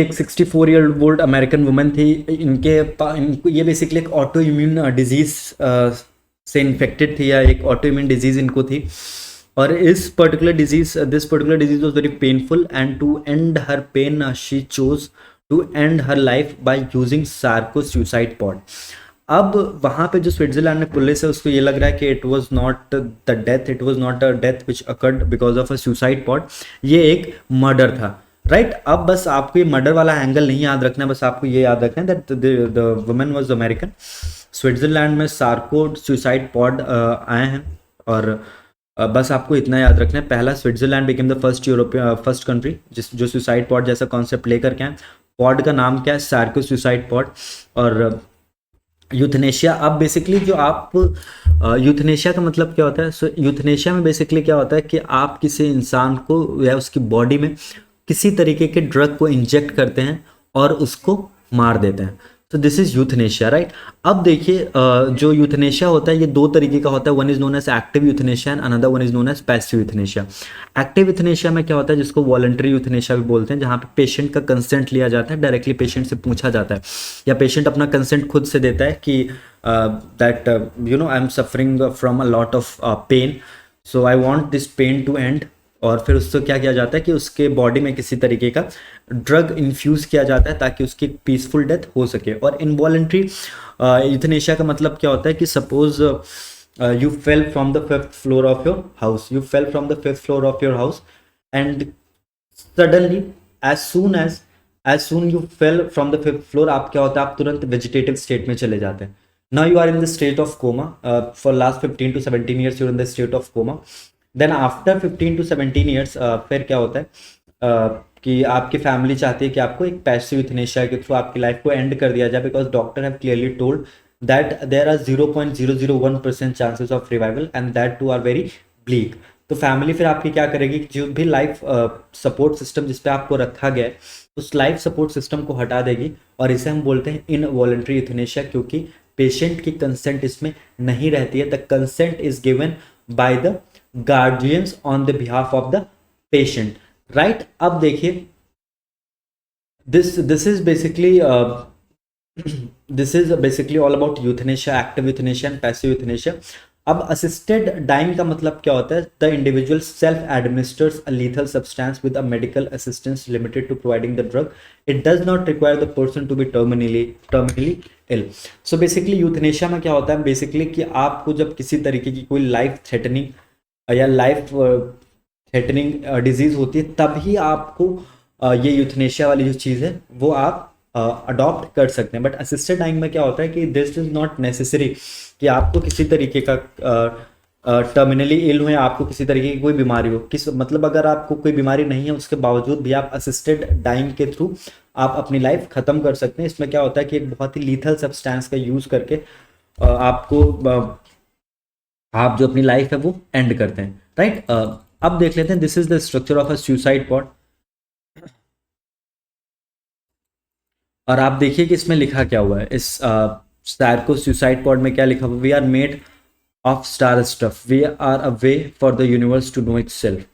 एक 64-year-old American woman थी. इनको ये basically एक auto immune disease से infected थी या एक auto immune disease इनको थी. और this particular disease was very painful and to end her pain she chose to end her life by using Sarco suicide pod. अब वहाँ पे जो स्विट्जरलैंड में पुलिस है उसको ये लग रहा है कि it was not a death which occurred because of a suicide pod. ये एक मर्डर था. राइट. अब बस आपको ये मर्डर वाला एंगल नहीं याद रखना है, बस आपको ये याद रखना है that the woman was American. Switzerland में सार्को सुसाइड पॉड आए हैं और बस आपको इतना याद रखना है. पहला Switzerland became the first country जो सुसाइड पॉड जैसा कॉन्सेप्ट लेकर के आए. पॉड का नाम क्या है? Sarco suicide pod. और यूथनेशिया. अब बेसिकली जो आप यूथनेशिया का मतलब क्या होता है? सो यूथनेशिया में बेसिकली क्या होता है कि आप किसी इंसान को या उसकी बॉडी में किसी तरीके के ड्रग को इंजेक्ट करते हैं और उसको मार देते हैं. तो दिस इज यूथनेशिया. राइट. अब देखिए जो यूथनेशिया होता है ये दो तरीके का होता है. One is known as active euthanasia and another one is known as passive euthanasia. Active euthanasia में क्या होता है जिसको वॉलंटरी यूथनेशिया भी बोलते हैं, जहाँ पे पेशेंट का कंसेंट लिया जाता है, डायरेक्टली पेशेंट से पूछा जाता है या पेशेंट अपना कंसेंट खुद से देता है कि that I am suffering from a lot of pain, so I want this pain to end. और फिर उससे क्या किया जाता है कि उसके बॉडी में किसी तरीके का ड्रग इन्फ्यूज किया जाता है ताकि उसकी पीसफुल डेथ हो सके. और इनवॉलंटरी यूथनेशिया का मतलब क्या होता है कि suppose you fell from the fifth floor of your house. You fell from the fifth floor of your house, and suddenly, as soon you fell from the fifth floor, आप क्या होता है, आप तुरंत vegetative state में चले जाते हैं. Now you are in the state of coma. For last 15 to 17 years you're in the state of coma. Then after 15 to 17 years फिर क्या होता है कि आपकी फैमिली चाहती है कि आपको एक पैसिव यूथनेशिया के थ्रू आपकी लाइफ को एंड कर दिया जाए, because doctor have clearly told that there are 0.001% chances of revival and that too are very bleak. तो फैमिली फिर आपकी क्या करेगी, जो भी लाइफ सपोर्ट सिस्टम जिस पे आपको रखा गया है उस लाइफ सपोर्ट सिस्टम को हटा देगी. और इसे हम बोलते हैं इनवॉलंटरी यूथनेशिया, क्योंकि पेशेंट की कंसेंट इसमें नहीं रहती है. The consent is given by the guardians on the behalf of the patient. Right. अब देखिए this is basically this is basically all about euthanasia, active euthanasia and passive euthanasia. अब assisted dying का मतलब क्या होता है? The individual self administers a lethal substance with a medical assistance limited to providing the drug. It does not require the person to be terminally ill. So basically euthanasia में क्या होता है basically कि आपको जब किसी तरीके की कोई life threatening या life threatening disease होती है तभी आपको ये euthanasia वाली जो चीज़ है वो आप अडॉप्ट कर सकते हैं. बट असिस्टेड डाइंग में क्या होता है कि दिस इज नॉट नेसेसरी कि आपको किसी तरीके का टर्मिनली इल हो या आपको किसी तरीके की कोई बीमारी हो. मतलब अगर आपको कोई बीमारी नहीं है उसके बावजूद भी आप असिस्टेड डाइंग के थ्रू आप अपनी लाइफ ख़त्म कर सकते हैं. इसमें क्या होता है कि एक बहुत ही लीथल सब्सटेंस का यूज़ करके आपको आप जो अपनी लाइफ है वो एंड करते हैं. राइट. अब देख लेते हैं this is the structure of a suicide pod. और आप देखिए कि इसमें लिखा क्या हुआ है. इस सार्को सुसाइड पॉड में क्या लिखा हुआ? We are made of star stuff, we are a way for the universe to know itself.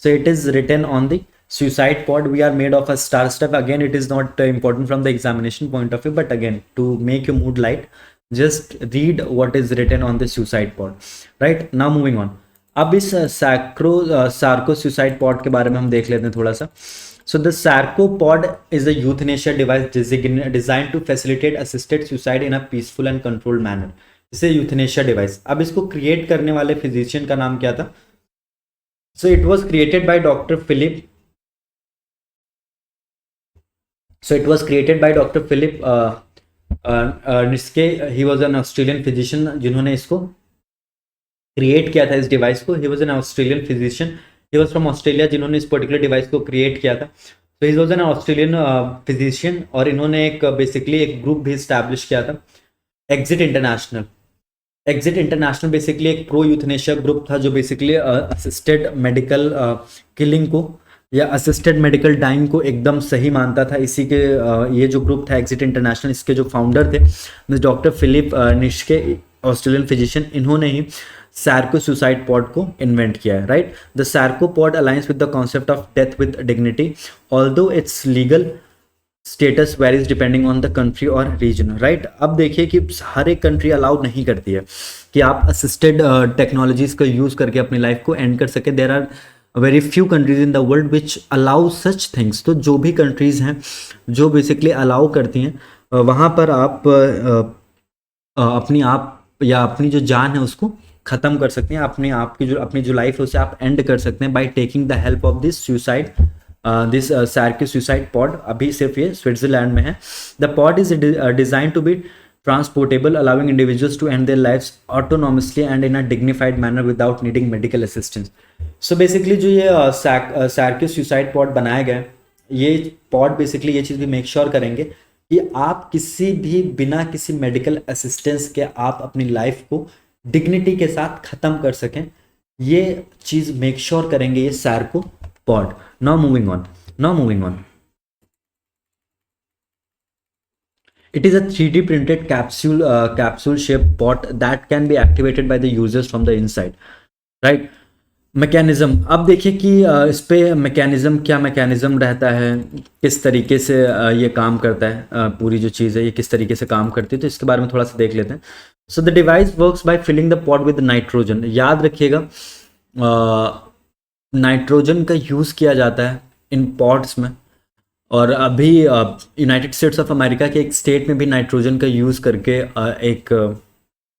So it is written on the suicide pod, we are made of a star stuff. Again, it is not important from the examination point of view, but again, to make your mood light, just read what is written on the suicide pod. Right now, moving on. अब इस Sarco suicide pod के बारे में हम देख लेते हैं थोड़ा सा. So the sarcopod is a euthanasia device designed to facilitate assisted suicide in a peaceful and controlled manner. इसे यूथनेशिया डिवाइस. अब इसको क्रिएट करने वाले फिजिशियन का नाम क्या था? So it was created by Dr. Philip. So it was created by Dr. Philip Niske. He was an Australian physician जिन्होंने इसको क्रिएट किया था इस डिवाइस को. He was an Australian physician. He was from Australia जिन्होंने इस particular device को create किया था. तो he was an Australian physician और इन्होंने एक बेसिकली एक ग्रुप भी इस्टेब्लिश किया था, exit international. Exit international basically एक प्रो यूथनेशिया ग्रुप था जो बेसिकली असिस्टेड मेडिकल किलिंग को या असिस्टेड मेडिकल डाइंग को एकदम सही मानता था. इसी के ये जो ग्रुप था एग्जिट इंटरनेशनल, इसके जो फाउंडर थे miss doctor Philip Nitschke, Australian physician, इन्होंने ही सार्को सुसाइड पॉड को इन्वेंट किया है. Right. The Sarco pod aligns with the concept of death with dignity, although its legal status varies depending on the country और region. Right. अब देखिए कि हर एक कंट्री अलाउ नहीं करती है कि आप असिस्टेड टेक्नोलॉजीज का यूज़ करके अपनी लाइफ को एंड कर सके. There are very few countries in the world which allow such things. तो जो भी कंट्रीज हैं जो बेसिकली अलाउ करती हैं वहाँ पर आप अपनी आप या अपनी जो जान है उसको ख़त्म कर सकते हैं. अपनी जो लाइफ है उसे आप एंड कर सकते हैं by taking the help of this suicide this Sarco suicide pod. अभी सिर्फ ये स्विट्जरलैंड में है. The pod is design to be transportable, allowing individuals to end their lives autonomously and in a dignified manner without needing medical assistance. So basically जो ये Sarco suicide pod बनाया गया है, ये पॉड बेसिकली ये चीज़ भी मेक श्योर करेंगे कि आप किसी भी बिना किसी मेडिकल असिस्टेंस के आप अपनी लाइफ को डिग्निटी के साथ ख़त्म कर सकें. ये चीज़ मेक श्योर करेंगे ये Sarco pod. Now moving on. It is a 3D printed capsule shaped pot that can be activated by the users from the inside. Right. Mechanism. अब देखिए कि इस पे क्या मैकेनिज़्म रहता है, किस तरीके से ये काम करता है, पूरी जो चीज़ है ये किस तरीके से काम करती है, तो इसके बारे में थोड़ा सा देख लेते हैं. So the device works by filling the pot with nitrogen. याद रखिएगा नाइट्रोजन का यूज़ किया जाता है इन पॉट्स में. और अभी यूनाइटेड स्टेट्स ऑफ अमेरिका के एक स्टेट में भी नाइट्रोजन का यूज़ करके एक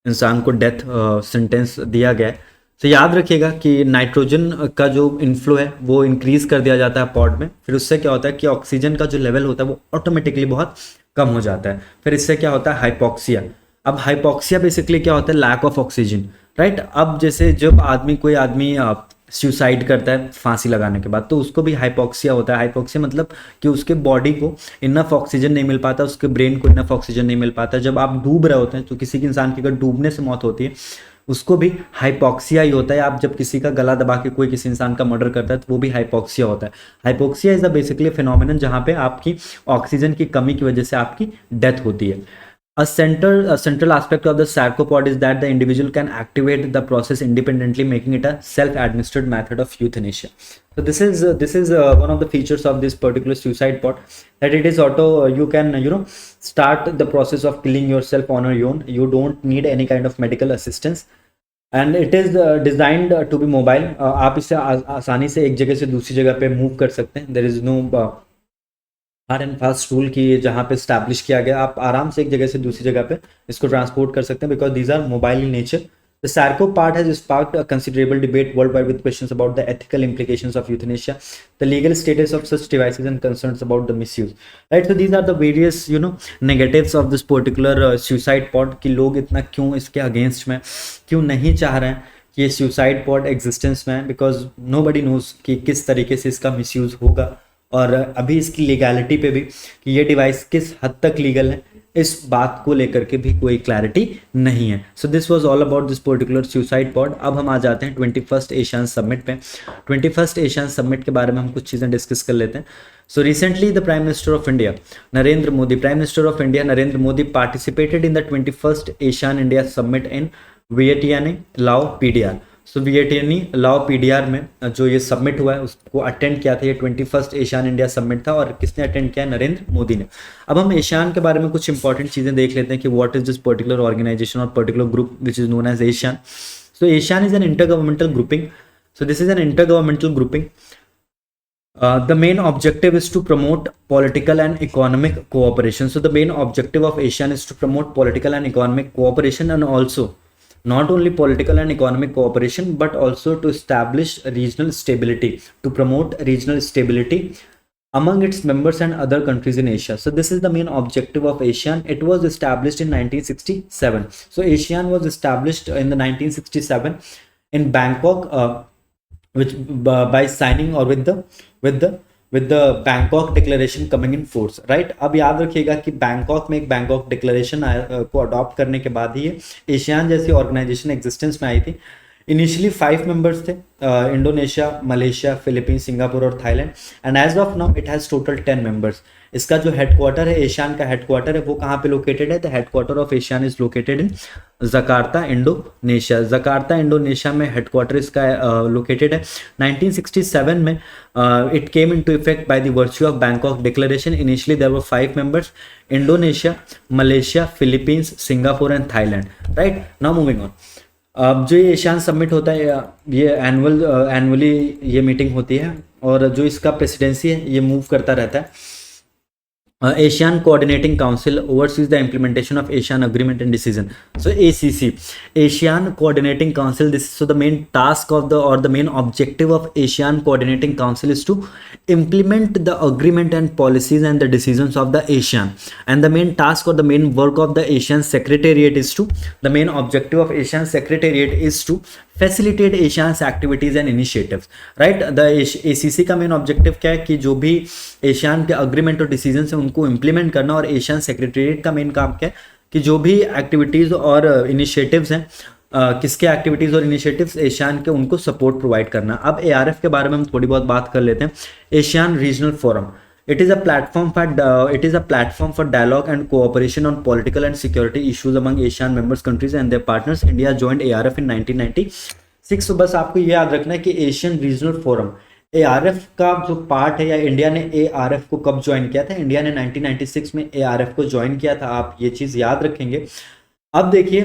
इंसान को डेथ सेंटेंस दिया गया है. तो याद रखिएगा कि नाइट्रोजन का जो इनफ्लो है वो इंक्रीज़ कर दिया जाता है पॉड में. फिर उससे क्या होता है कि ऑक्सीजन का जो लेवल होता है वो ऑटोमेटिकली बहुत कम हो जाता है. फिर इससे क्या होता है हाइपोक्सिया. अब हाइपोक्सिया बेसिकली क्या होता है, लैक ऑफ ऑक्सीजन. राइट. अब जैसे जब कोई आदमी सुसाइड करता है फांसी लगाने के बाद, तो उसको भी हाइपोक्सिया होता है. हाइपोक्सिया मतलब कि उसके बॉडी को इनफ ऑक्सीजन नहीं मिल पाता, उसके ब्रेन को इनफ ऑक्सीजन नहीं मिल पाता. जब आप डूब रहे होते हैं तो किसी इंसान की अगर डूबने से मौत होती है उसको भी हाइपोक्सिया ही होता है. आप जब किसी का गला दबा के कोई किसी इंसान का मर्डर करता है तो वो भी हाइपोक्सिया होता है. Hypoxia is a basically phenomenon जहाँ पे आपकी ऑक्सीजन की कमी की वजह से आपकी डेथ होती है. A central aspect of the sarcopod is that the individual can activate the process independently, making it a self-administered method of euthanasia. So this is one of the features of this particular suicide pod, that it is auto. You can start the process of killing yourself on your own. You don't need any kind of medical assistance, and it is designed to be mobile. आप इसे आसानी से एक जगह से दूसरी जगह पे मूव कर सकते हैं. There is no hard and fast rule की जहाँ पे स्टैब्लिश किया गया. आप आराम से एक जगह से दूसरी जगह पे इसको ट्रांसपोर्ट कर सकते हैं because these are mobile in nature. The Sarco part has sparked a considerable debate worldwide with questions about the ethical implications of euthanasia, the legal status of such devices and concerns about the misuse. Right. So these are the various negatives of this particular suicide pod कि लोग इतना क्यों इसके against में, क्यों नहीं चाह रहे हैं कि ये सुसाइड पॉड एग्जिस्टेंस में है, बिकॉज नोबडी नोज कि किस तरीके से इसका मिसयूज होगा. और अभी इसकी लीगैलिटी पे भी कि ये डिवाइस किस हद तक लीगल है इस बात को लेकर के भी कोई क्लैरिटी नहीं है. So this was all about this particular suicide pod. अब हम आ जाते हैं 21st एशियन समिट पे. 21st एशियन समिट के बारे में हम कुछ चीज़ें डिस्कस कर लेते हैं. So recently the prime minister of India Narendra Modi participated in the 21st ASEAN India summit in Vietnam, लाओ, PDR. सो वियतनामी लाओ पीडीआर में जो ये सबमिट हुआ है उसको अटेंड किया था, ये 21st एशियान इंडिया सबमिट था और किसने अटेंड किया? नरेंद्र मोदी ने। अब हम एशियान के बारे में कुछ इंपॉर्टेंट चीज़ें देख लेते हैं कि what is this particular organisation और particular group which is known as ASEAN. So ASEAN is an intergovernmental grouping. So this is an intergovernmental grouping. The main objective is to promote political and economic cooperation. So the main objective of ASEAN is to promote political and economic cooperation, and also not only political and economic cooperation but also to establish regional stability, to promote regional stability among its members and other countries in Asia. So this is the main objective of ASEAN. It was established in 1967. So ASEAN was established in the 1967 in Bangkok, which by signing or with the Bangkok Declaration coming in force, right? अब याद रखिएगा कि Bangkok में एक Bangkok declaration को adopt करने के बाद ही एशियान जैसी ऑर्गेनाइजेशन एग्जिस्टेंस में आई थी। इनिशियली 5 मेंबर्स थे, इंडोनेशिया, मलेशिया, फिलीपींस, सिंगापुर और Thailand, and as of now it has total 10 members. इसका जो हेडक्वार्टर है, एशियान का हेडक्वार्टर है, वो कहाँ पे लोकेटेड है? The headquarter of ASEAN is located in Jakarta, Indonesia. Jakarta, Indonesia में हेडक्वार्टर इसका लोकेटेड है। 1967 में it came into effect by the virtue of Bangkok declaration. Initially there were 5 members, Indonesia, Malaysia, Philippines, Singapore and Thailand, right? Now moving on. अब जो ये ASEAN submit होता है, ये एनुअली ये मीटिंग होती है और जो इसका प्रेसिडेंसी है ये मूव करता रहता है। ASEAN Coordinating Council oversees the implementation of ASEAN Agreement and Decision. So ACC, ASEAN Coordinating Council. This so the main task of the main objective of ASEAN Coordinating Council is to implement the agreement and policies and the decisions of the ASEAN. And the main task or the main work of the ASEAN Secretariat is to, the main objective of ASEAN Secretariat is to facilitate ASEAN's activities and initiatives, right? The ACC का main objective क्या है कि जो भी ASEAN के agreement और decision है उनको इम्प्लीमेंट करना, और एशियन सेक्रेटेरिएट का मेन काम क्या है कि जो भी एक्टिविटीज़ और इनिशिएटिव्स हैं, किसके एक्टिविटीज़ और इनिशिएटिव्स एशियान के, उनको सपोर्ट प्रोवाइड करना। अब ARF के बारे में हम थोड़ी बहुत बात कर लेते हैं। ASEAN regional forum, it is a platform for dialogue and cooperation on political and security issues among ASEAN members countries and their partners. India joined ARF in 1996. तो बस आपको ये याद रखना है कि एशियन रीजनल फोरम ARF का जो पार्ट है, या इंडिया ने ARF को कब ज्वाइन किया था? इंडिया ने 1996 में ARF को ज्वाइन किया था। आप ये चीज़ याद रखेंगे। अब देखिए,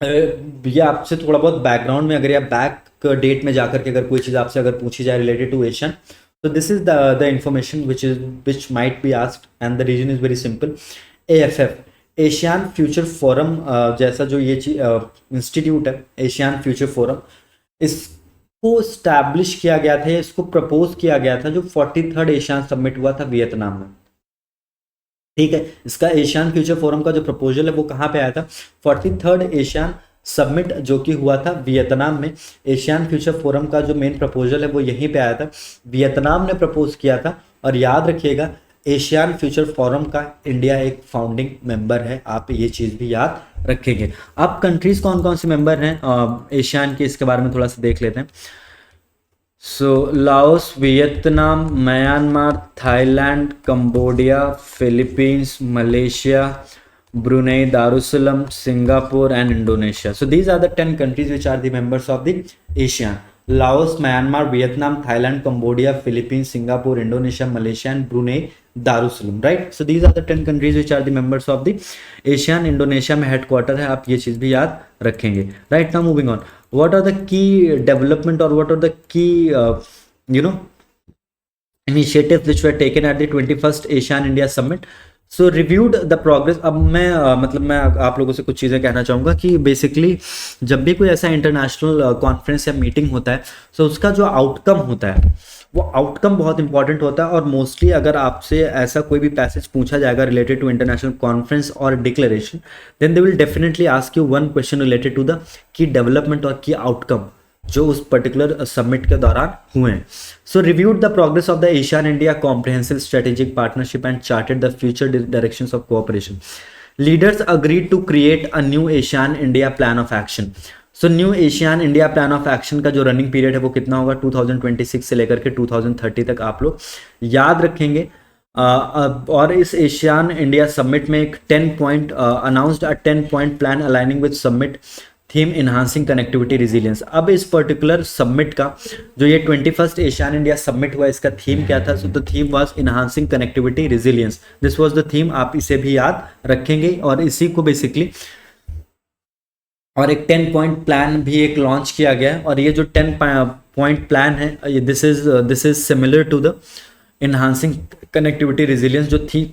ये आपसे थोड़ा बहुत बैकग्राउंड में, अगर आप बैक डेट में जाकर के अगर कोई चीज़ आपसे अगर पूछी जाए related to ASEAN, so this is the information which might be asked, and the reason is very simple. AFF, Asian future forum, जैसा जो ये इंस्टीट्यूट है एशियन फ्यूचर फोरम, इसको स्टैब्लिश किया गया था, इसको प्रपोज किया गया था जो 43rd एशियन समिट हुआ था वियतनाम में। ठीक है, इसका एशियन फ्यूचर फोरम का जो प्रपोजल है वो कहाँ पे आया था? 43rd एशियन सबमिट जो कि हुआ था वियतनाम में। एशियन फ्यूचर फोरम का जो मेन प्रपोजल है वो यहीं पे आया था, वियतनाम ने प्रपोज किया था। और याद रखिएगा, एशियन फ्यूचर फोरम का इंडिया एक फाउंडिंग मेंबर है, आप ये चीज़ भी याद रखेंगे। अब कंट्रीज कौन कौन से मेंबर हैं एशियन के, इसके बारे में थोड़ा सा देख लेते हैं। So Laos, Vietnam, Myanmar, Thailand, Cambodia, Philippines, Malaysia, Brunei, Darussalam, Singapore and Indonesia. So these are the 10 countries which are the members of the ASEAN. Laos, Myanmar, Vietnam, Thailand, Cambodia, Philippines, Singapore, Indonesia, Malaysia and Brunei, Darussalam, right? So these are the 10 countries which are the members of the ASEAN. Indonesia में headquarter है, आप ये चीज़ भी याद रखेंगे। Right, now moving on. What are the key development or what are the key initiatives which were taken at the 21st ASEAN India Summit? So reviewed the progress. अब मैं आप लोगों से कुछ चीज़ें कहना चाहूँगा कि बेसिकली जब भी कोई ऐसा इंटरनेशनल कॉन्फ्रेंस या मीटिंग होता है, तो उसका जो आउटकम होता है वो आउटकम बहुत इंपॉर्टेंट होता है। और मोस्टली अगर आपसे ऐसा कोई भी पैसेज पूछा जाएगा रिलेटेड टू इंटरनेशनल कॉन्फ्रेंस और declaration, then they will definitely ask you one question related to the key development और की आउटकम जो उस पर्टिकुलर सबमिट के दौरान हुए हैं। So reviewed the progress of the ASEAN India comprehensive strategic partnership and charted the future directions of cooperation. Leaders agreed to create a new ASEAN India plan of action. So new ASEAN India plan of action का जो running period है वो कितना होगा? 2026 से लेकर के 2030 तक आप लोग याद रखेंगे। और इस एशियन इंडिया समिट में एक 10 point announced a 10 point plan aligning with summit theme enhancing connectivity resilience. अब इस पर्टिकुलर सबमिट का जो ये 21st एशियन इंडिया सबमिट हुआ, इसका थीम क्या था? So the theme was enhancing connectivity resilience, this was the theme. आप इसे भी याद रखेंगे और इसी को बेसिकली, और एक 10 पॉइंट प्लान भी एक लॉन्च किया गया है, और ये जो 10 पॉइंट प्लान है, this is similar to the enhancing connectivity resilience जो थी,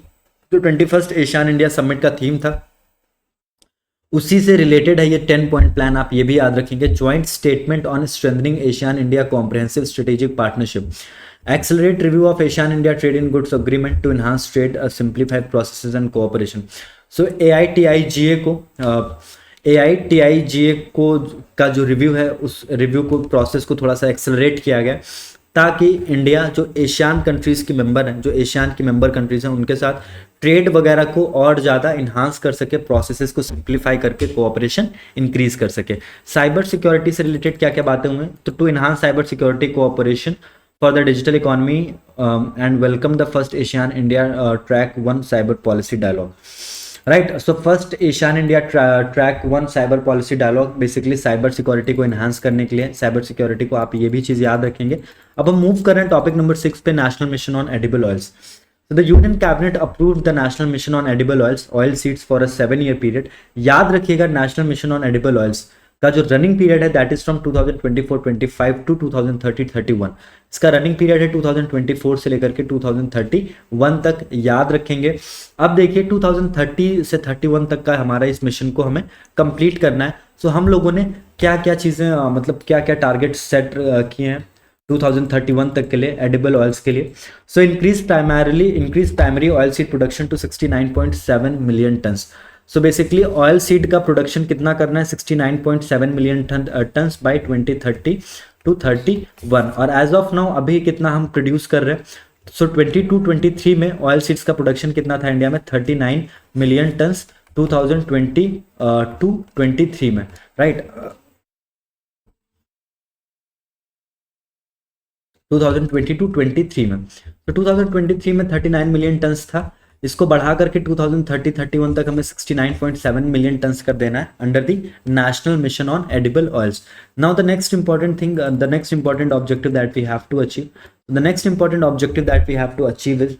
जो 21st एशियन इंडिया समिट का थीम था, उसी से रिलेटेड है ये 10 पॉइंट प्लान। आप ये भी याद रखेंगे, joint statement on strengthening Asian India comprehensive strategic partnership, accelerate review of ASEAN India trade in goods agreement to enhance trade, simplified processes and cooperation। so AITIGA को AITIGA को का जो रिव्यू है, उस रिव्यू को प्रोसेस को थोड़ा सा एक्सेलरेट किया गया, ताकि इंडिया जो एशियान कंट्रीज़ की मेंबर हैं, जो एशियान की मेंबर कंट्रीज़ हैं, उनके साथ ट्रेड वगैरह को और ज़्यादा इन्हांस कर सके, प्रोसेसेस को सिंप्लीफाई करके कोऑपरेशन इंक्रीज कर सके। साइबर सिक्योरिटी से रिलेटेड क्या क्या बातें हुई? तो to enhance cyber security cooperation for the digital economy and welcome the first ASEAN India track 1 cyber policy dialogue, right. So first ASEAN India track 1 cyber policy dialogue basically cyber security को enhance करने के लिए, cyber security को आप ये भी चीज़ याद रखेंगे। अब हम मूव कर रहे हैं टॉपिक नंबर 6 पे, national mission on edible oils. So the Union Cabinet approved the National Mission on Edible Oils, oil seeds for a 7-year period। याद रखिएगा, national mission on edible oils का जो रनिंग पीरियड है that is from 2024-25 to 2030-31। इसका running period है 2024 से लेकर के 2031 तक, याद रखेंगे। अब देखिए 2030 से 31 तक का हमारा इस मिशन को हमें कंप्लीट करना है। सो हम लोगों ने क्या क्या चीज़ें मतलब क्या क्या टारगेट सेट किए हैं 2031 तक के लिए एडिबल ऑयल्स के लिए। So increase primary oil seed production to 69.7 million tons. So basically oil seed का प्रोडक्शन कितना करना है? 69.7 मिलियन टन्स बाय 2030 टू 31। और एज ऑफ नाउ अभी कितना हम प्रोड्यूस कर रहे हैं? सो 22-23 में ऑयल सीड्स का प्रोडक्शन कितना था इंडिया में? 39 मिलियन टन्स 2022-23 में, राइट। 2022-23 में, तो 2023 में 39 मिलियन टन्स था, इसको बढ़ा करके 2030-31 तक हमें 69.7 मिलियन टन्स कर देना है under the national mission on edible oils. Now the next important thing, the next important objective that we have to achieve, the next important objective that we have to achieve is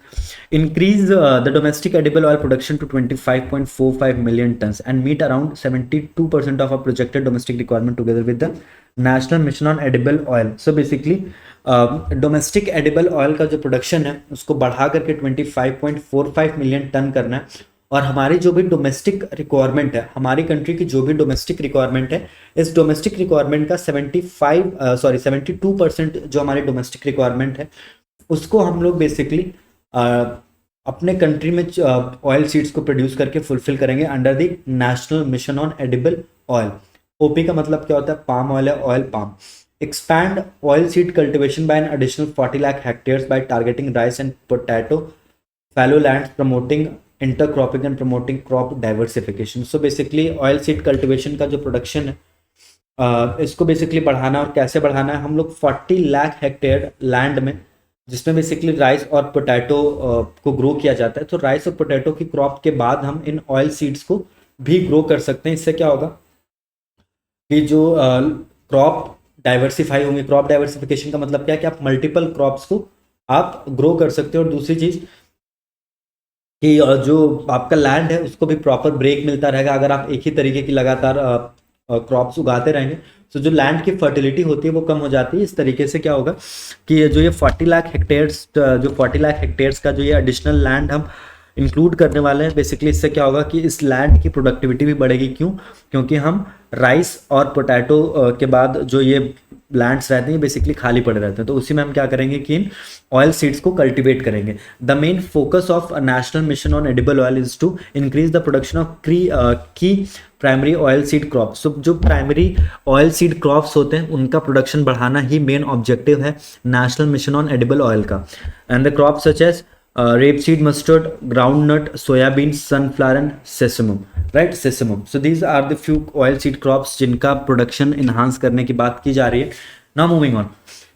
increase the domestic edible oil production to 25.45 million tons and meet around 72% of our projected domestic requirement together with the national mission on edible oil। so basically domestic edible oil का जो production है उसको बढ़ा करके 25.45 million ton करना है, और हमारी जो भी डोमेस्टिक रिक्वायरमेंट है, हमारी कंट्री की जो भी डोमेस्टिक रिक्वायरमेंट है, इस डोमेस्टिक रिक्वायरमेंट का 72% जो हमारी डोमेस्टिक रिक्वायरमेंट है उसको हम लोग बेसिकली अपने कंट्री में ऑयल सीड्स को प्रोड्यूस करके फुलफिल करेंगे under the national mission on edible oil. OP का मतलब क्या होता है? पाम ऑयल है, oil palm. Expand oil seed cultivation by an additional 40 lakh hectares by targeting rice and potato fallow land, promoting intercropping and promoting crop diversification. So basically oil seed cultivation का जो production है इसको basically बढ़ाना, और कैसे बढ़ाना है? हम लोग 40 लाख हेक्टेयर लैंड में, जिसमें बेसिकली राइस और पोटैटो को ग्रो किया जाता है, तो राइस और पोटैटो की क्रॉप के बाद हम इन ऑयल सीड्स को भी ग्रो कर सकते हैं। इससे क्या होगा कि जो क्रॉप डाइवर्सिफाई होंगे। क्रॉप डाइवर्सिफिकेशन का मतलब क्या है? कि आप मल्टीपल क्रॉप्स को आप ग्रो कर सकते हो, और दूसरी चीज़ कि जो आपका लैंड है उसको भी प्रॉपर ब्रेक मिलता रहेगा अगर आप एक ही तरीके की लगातार क्रॉप्स उगाते रहेंगे। तो जो लैंड की फर्टिलिटी होती है वो कम हो जाती है। इस तरीके से क्या होगा कि जो ये 40 लाख हेक्टेयर्स का जो ये एडिशनल लैंड हम इंक्लूड करने वाले हैं, बेसिकली इससे क्या होगा कि इस लैंड की प्रोडक्टिविटी भी बढ़ेगी। क्यों? क्योंकि हम राइस और पोटैटो के बाद जो ये लैंड्स रहते हैं बेसिकली खाली पड़े रहते हैं, तो उसी में हम क्या करेंगे कि इन ऑयल सीड्स को कल्टिवेट करेंगे। The main focus of national mission on edible oil is to increase the production of key primary oil seed crops. So जो प्राइमरी ऑयल सीड क्रॉप्स होते हैं उनका प्रोडक्शन बढ़ाना ही मेन ऑब्जेक्टिव है national mission on edible oil का। And the crop such as rapeseed, mustard, groundnut, soyabean, sunflower and sesame, right? Sesame. So these are the few oil seed crops जिनका production enhance करने की बात की जा रही है। Now moving on,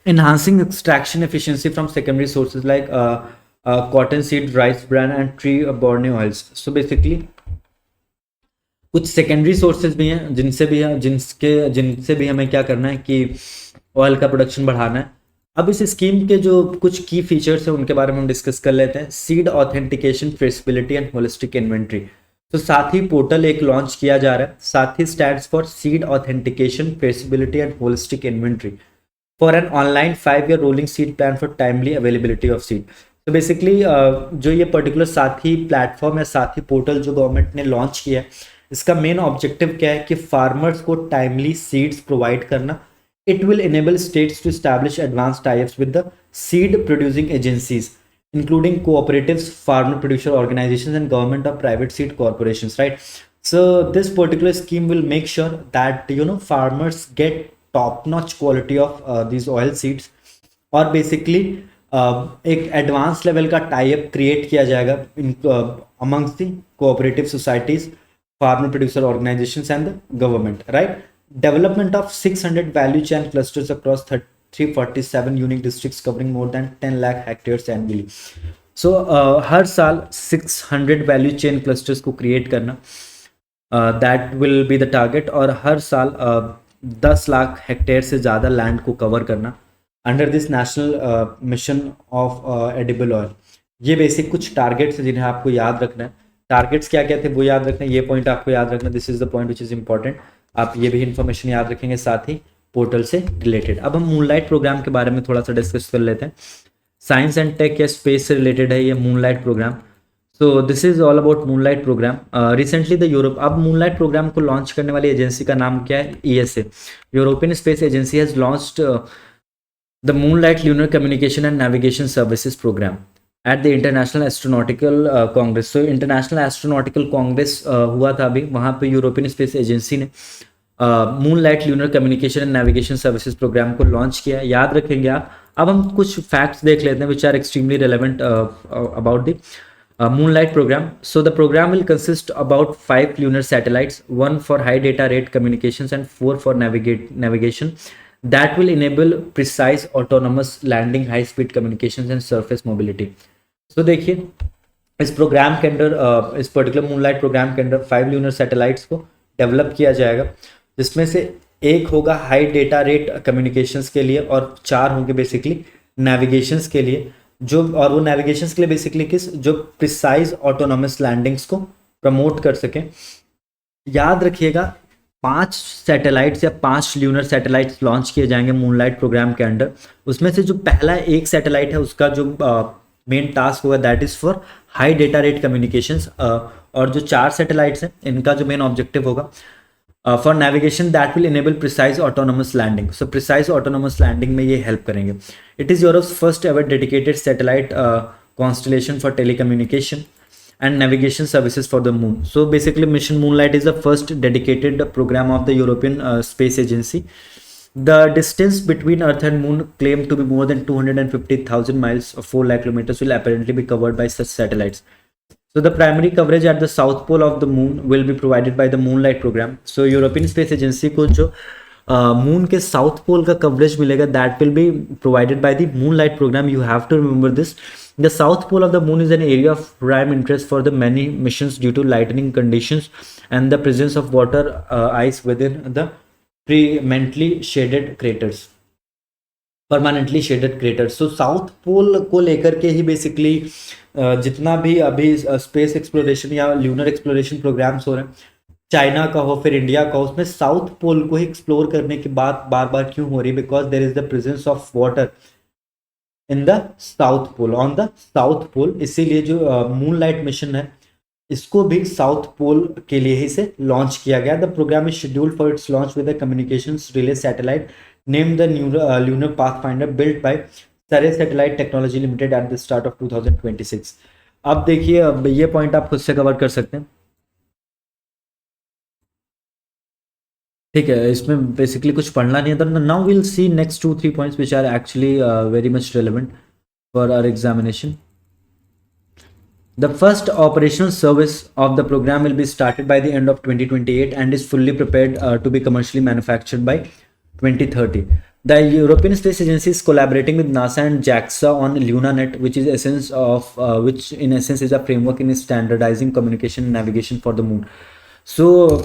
enhancing extraction efficiency from secondary sources like cotton seed, rice bran and tree borne oils। So basically कुछ secondary sources भी हैं जिनसे भी हमें क्या करना है कि ऑयल का प्रोडक्शन बढ़ाना है। अब इस स्कीम के जो कुछ की फीचर्स हैं उनके बारे में हम डिस्कस कर लेते हैं। Seed authentication, traceability and holistic inventory. तो साथ ही पोर्टल एक लॉन्च किया जा रहा है, साथ he stands for seed authentication, traceability and holistic inventory for an online 5 year rolling seed plan for timely availability of seed. तो बेसिकली जो ये पर्टिकुलर साथी प्लेटफॉर्म है, साथी पोर्टल जो गवर्नमेंट ने लॉन्च किया है, इसका मेन ऑब्जेक्टिव क्या है कि फार्मर्स को टाइमली सीड्स प्रोवाइड करना। It will enable states to establish advance types with the seed producing agencies including cooperatives, farmer producer organizations, and government or private seed corporations, right? So this particular scheme will make sure that farmers get top notch quality of these oil seeds, और basically एक advance level का type create किया जाएगा in amongst the cooperative societies, farmer producer organisations and the government, right? Development of 600 value chain clusters across 347 unique districts covering more than 10 lakh hectares annually. So हर साल 600 value chain clusters को create करना, that will be the target, और हर साल 10 lakh hectare से ज़्यादा land को कवर करना under this national mission of edible oil. ये बेसिक कुछ टारगेट्स हैं जिन्हें आपको याद रखना है। टारगेट्स क्या क्या थे वो याद रखना है, ये पॉइंट आपको याद रखना, this is the point which is important. आप ये भी इन्फॉर्मेशन याद रखेंगे साथ ही पोर्टल से रिलेटेड। अब हम मूनलाइट प्रोग्राम के बारे में थोड़ा सा डिस्कस कर लेते हैं। साइंस एंड टेक या स्पेस से रिलेटेड है ये Moonlight programme. So this is all about Moonlight programme. Recently the Europe, अब मूनलाइट प्रोग्राम को लॉन्च करने वाली एजेंसी का नाम क्या है? ESA, European space agency, has launched the Moonlight lunar communication and navigation services programme at the international astronautical congress. So international astronautical congress हुआ था अभी, वहाँ पे यूरोपियन स्पेस एजेंसी ने moonlight lunar communication and navigation services programme को launch किया। याद रखेंगे आप। अब हम कुछ फैक्ट्स देख लेते हैं which are extremely relevant about the Moonlight program. So the program will consist about 5 lunar satellites, 1 for high data rate communications and 4 for navigation that will enable precise autonomous landing, high speed communications and surface mobility. So देखिए इस programme के अंदर इस particular moonlight programme के अंदर 5 lunar satellites को develop किया जाएगा, जिसमें से एक होगा हाई डेटा रेट कम्युनिकेशंस के लिए और 4 होंगे बेसिकली नेविगेशंस के लिए, और वो नेविगेशंस के लिए बेसिकली जो प्रिसाइज ऑटोनॉमस लैंडिंग्स को प्रमोट कर सकें। याद रखिएगा 5 सैटेलाइट्स या 5 ल्यूनर सैटेलाइट्स लॉन्च किए जाएंगे मूनलाइट प्रोग्राम के अंडर। उसमें से जो पहला एक सैटेलाइट है उसका जो मेन टास्क होगा that is for high data rate communications, और जो 4 सैटेलाइट्स हैं इनका जो मेन ऑब्जेक्टिव होगा for navigation that will enable precise autonomous landing. So precise autonomous landing में ये हेल्प करेंगे। It is Europe's first ever dedicated satellite constellation for telecommunication and navigation services for the moon. So basically mission Moonlight is the first dedicated program of the European Space Agency. The distance between Earth and Moon claimed to be more than 250,000 miles or 4 lakh kilometers will apparently be covered by such satellites. So the primary coverage at the south pole of the moon will be provided by the Moonlight program. So European Space Agency को जो moon के south pole का coverage मिलेगा that will be provided by the Moonlight programme. You have to remember this. The south pole of the moon is an area of prime interest for the many missions due to lightning conditions and the presence of water ice within the permanently shaded craters. So south pole को लेकर के ही basically जितना भी अभी space exploration या lunar exploration programmes हो रहे हैं, चाइना का हो फिर इंडिया का हो, उसमें साउथ पोल को ही एक्सप्लोर करने की बात बार बार क्यों हो रही है? Because there is the presence of water in the south pole, on the south pole. इसीलिए जो मूनलाइट मिशन है इसको भी साउथ पोल के लिए ही से लॉन्च किया गया। The programme is scheduled for its launch with the communications relay satellite named the Lunar Pathfinder built by Surrey Satellite Technology Limited at the start of 2026। अब देखिए, अब ये पॉइंट आप खुद से कवर कर सकते हैं, ठीक है? इसमें बेसिकली कुछ पढ़ना नहीं है। Now will see next 2-3 points which are actually very much relevant for our examination. The first operational service of the program will be started by the end of 2028 and is fully prepared to be commercially manufactured by 2030. The European Space Agency is collaborating with NASA and JAXA on LunaNet, which in essence is a framework in standardizing communication and navigation for the moon. So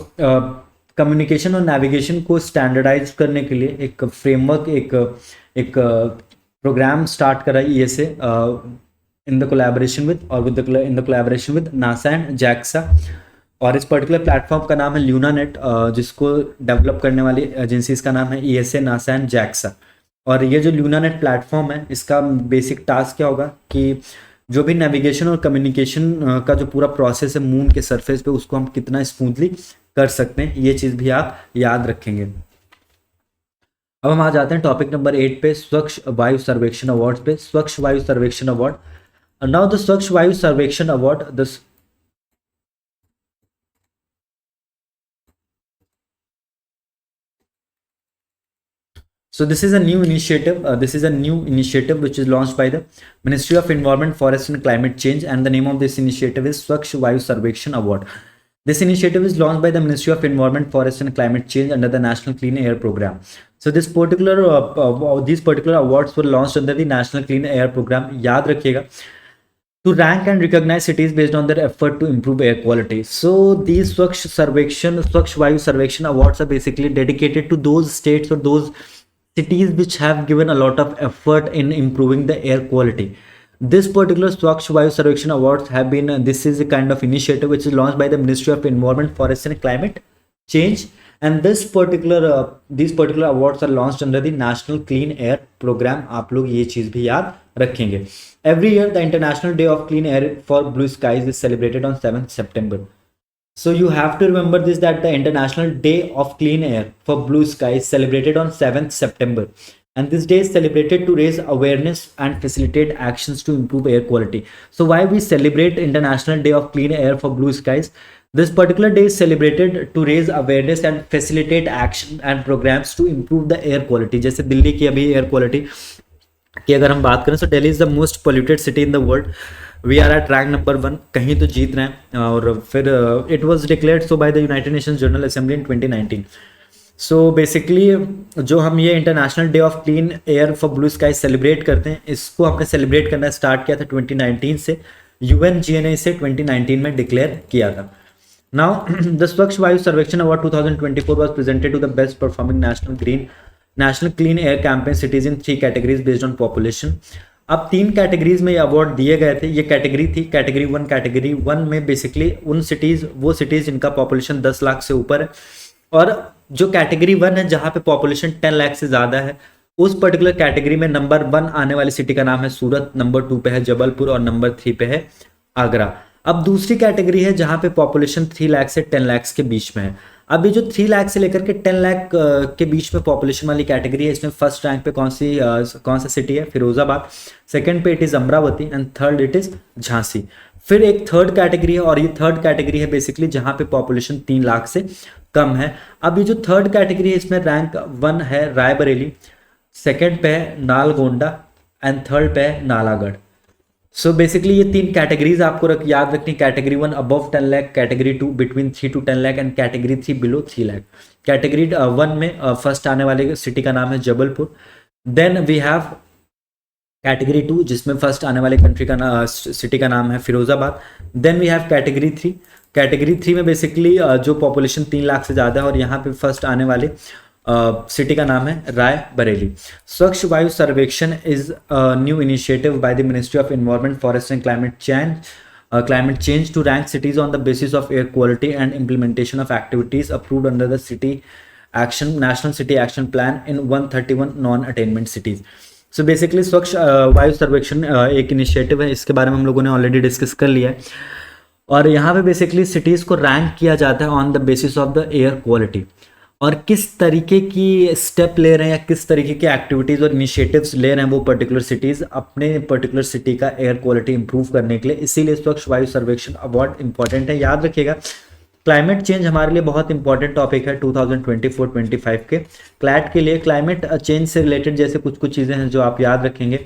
communication और navigation को standardise करने के लिए एक framework, एक programme start करा ESA in the collaboration with और in the collaboration with NASA and JAXA. और इस पर्टिकुलर प्लेटफॉर्म का नाम है ल्यूना नेट, जिसको डेवलप करने वाली एजेंसीज का नाम है ईएसए, नासा एंड जैक्सा। और ये जो ल्यूना नेट प्लेटफॉर्म है, इसका बेसिक टास्क क्या होगा कि जो भी नेविगेशन और कम्युनिकेशन का जो पूरा प्रोसेस है मून के सरफेस पे, उसको हम कितना स्मूथली कर सकते हैं, ये चीज़ भी आप याद रखेंगे। अब हम आ जाते हैं टॉपिक नंबर 8 पे, स्वच्छ वायु सर्वेक्षण अवार्ड पे। स्वच्छ Vayu Survekshan award, now the Swachh Vayu Survekshan award, the So this is a new initiative. This is a new initiative which is launched by the Ministry of Environment, Forest and Climate Change, and the name of this initiative is Swachh Vayu Sarvekshan Award. This initiative is launched by the Ministry of Environment, Forest and Climate Change under the National Clean Air Program. So these particular awards were launched under the National Clean Air Program. याद रखिएगा, to rank and recognize cities based on their effort to improve air quality. So these Swachh Vayu Sarvekshan awards are basically dedicated to those states or those cities which have given a lot of effort in improving the air quality. This particular Swachh Vayu Sarvekshan awards have been, this is a kind of initiative which is launched by the Ministry of Environment, Forest and Climate Change, and these particular awards are launched under the National Clean Air Program. आप लोग ये चीज भी याद रखेंगे. Every year the International Day of Clean Air for Blue Skies is celebrated on 7th September. So you have to remember this, that the International Day of Clean Air for Blue Sky is celebrated on 7th September. And this day is celebrated to raise awareness and facilitate actions to improve air quality. So why we celebrate International Day of Clean Air for Blue Skies? This particular day is celebrated to raise awareness and facilitate action and programs to improve the air quality. जैसे दिल्ली की अभी air quality की अगर हम बात करें, so Delhi is the most polluted city in the world. We are at rank number 1, कहीं तो जीत रहे हैं. और फिर it was declared so by the United Nations General Assembly in 2019. So basically जो हम ये international day of clean air for blue sky celebrate करते हैं, इसको हमने सेलिब्रेट करना स्टार्ट किया था 2019 से. UNGNA से 2019 में डिक्लेयर किया था. Now the Swachh Vayu Survekshan award 2024 was presented to the best performing national clean air campaign cities in 3 categories based on population. अब 3 कैटेगरीज में ये अवार्ड दिए गए थे. ये कैटेगरी थी कैटेगरी 1. कैटेगरी 1 में बेसिकली वो सिटीज जिनका पॉपुलेशन 10 लाख से ऊपर है, और जो कैटेगरी 1 है जहाँ पे पॉपुलेशन 10 लाख से ज़्यादा है, उस पर्टिकुलर कैटेगरी में नंबर 1 आने वाली सिटी का नाम है सूरत, नंबर 2 पे है जबलपुर और नंबर 3 पे है आगरा. अब दूसरी कैटेगरी है जहाँ पे पॉपुलेशन 3 लाख से 10 लाख के बीच में है. अब ये जो 3 लाख से लेकर के 10 लाख के बीच में पॉपुलेशन वाली कैटेगरी है, इसमें फर्स्ट रैंक पे कौन सा सिटी है? फिरोजाबाद. सेकंड पे it is Amravati and third it is Jhansi. फिर एक थर्ड कैटेगरी है, और ये थर्ड कैटेगरी है बेसिकली जहाँ पे पॉपुलेशन 3 लाख से कम है. अब ये जो थर्ड कैटेगरी है, इसमें रैंक 1 है रायबरेली, सेकेंड पे है नालगोंडा एंड थर्ड पे है नालागढ़. सो बेसिकली ये 3 कैटेगरीज आपको याद रखनी. Category 1 above 10 lakh, category 2 between 3 to 10 lakh and category 3 below 3 lakh. Category 1 में फर्स्ट आने वाले सिटी का नाम है Jabalpur. Then we have category 2 जिसमें फर्स्ट आने वाले सिटी का नाम है Firozabad. Then we have category 3. Category 3 में बेसिकली जो पॉपुलेशन 3 लाख से ज़्यादा है, और यहाँ पे फर्स्ट आने वाले सिटी का नाम है Raebareli. Swachh Vayu Survekshan is new initiative by the ministry of environment, forest and climate change to rank cities on the basis of air quality and implementation of activities approved under the city action national city action plan in 131 non attainment cities. So basically Swachh Vayu सर्वेक्षण एक initiative है, इसके बारे में हम लोगों ने already discuss कर लिया है. और यहाँ पे बेसिकली सिटीज़ को रैंक किया जाता है on the basis of the air quality, और किस तरीके की स्टेप ले रहे हैं या किस तरीके की एक्टिविटीज़ और इनिशिएटिव्स ले रहे हैं वो पर्टिकुलर सिटीज़ अपने पर्टिकुलर सिटी का एयर क्वालिटी इंप्रूव करने के लिए. इसीलिए स्वच्छ वायु सर्वेक्षण अवार्ड इंपॉर्टेंट है. याद रखिएगा, क्लाइमेट चेंज हमारे लिए बहुत इंपॉर्टेंट टॉपिक है 2024-25 के. क्लैट के लिए क्लाइमेट चेंज से रिलेटेड जैसे कुछ चीज़ें हैं जो आप याद रखेंगे.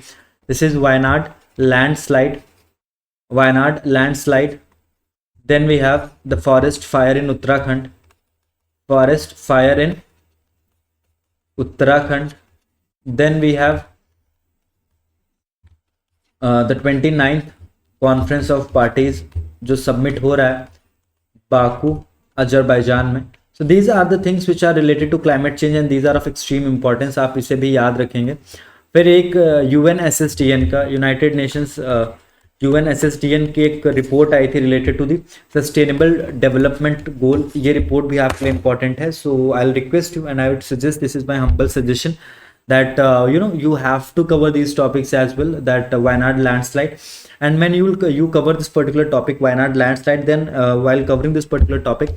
This is Wayanad landslide. Then we have the forest fire in Uttarakhand. Then we have the 29th conference of parties जो सबमिट हो रहा है बाकू अजरबैजान में। So these are the things which are related to climate change and these are of extreme importance, आप इसे भी याद रखेंगे। फिर एक UNSSTN का, यूनाइटेड नेशंस UNSSTN की एक रिपोर्ट आई थी related to the sustainable development goal, ये रिपोर्ट भी आपके लिए इंपॉर्टेंट है। So I will request you and I would suggest, this is my humble suggestion, that you have to cover these topics as well, that Wayanad landslide. And when you cover this particular topic, Wayanad landslide, then while covering this particular topic,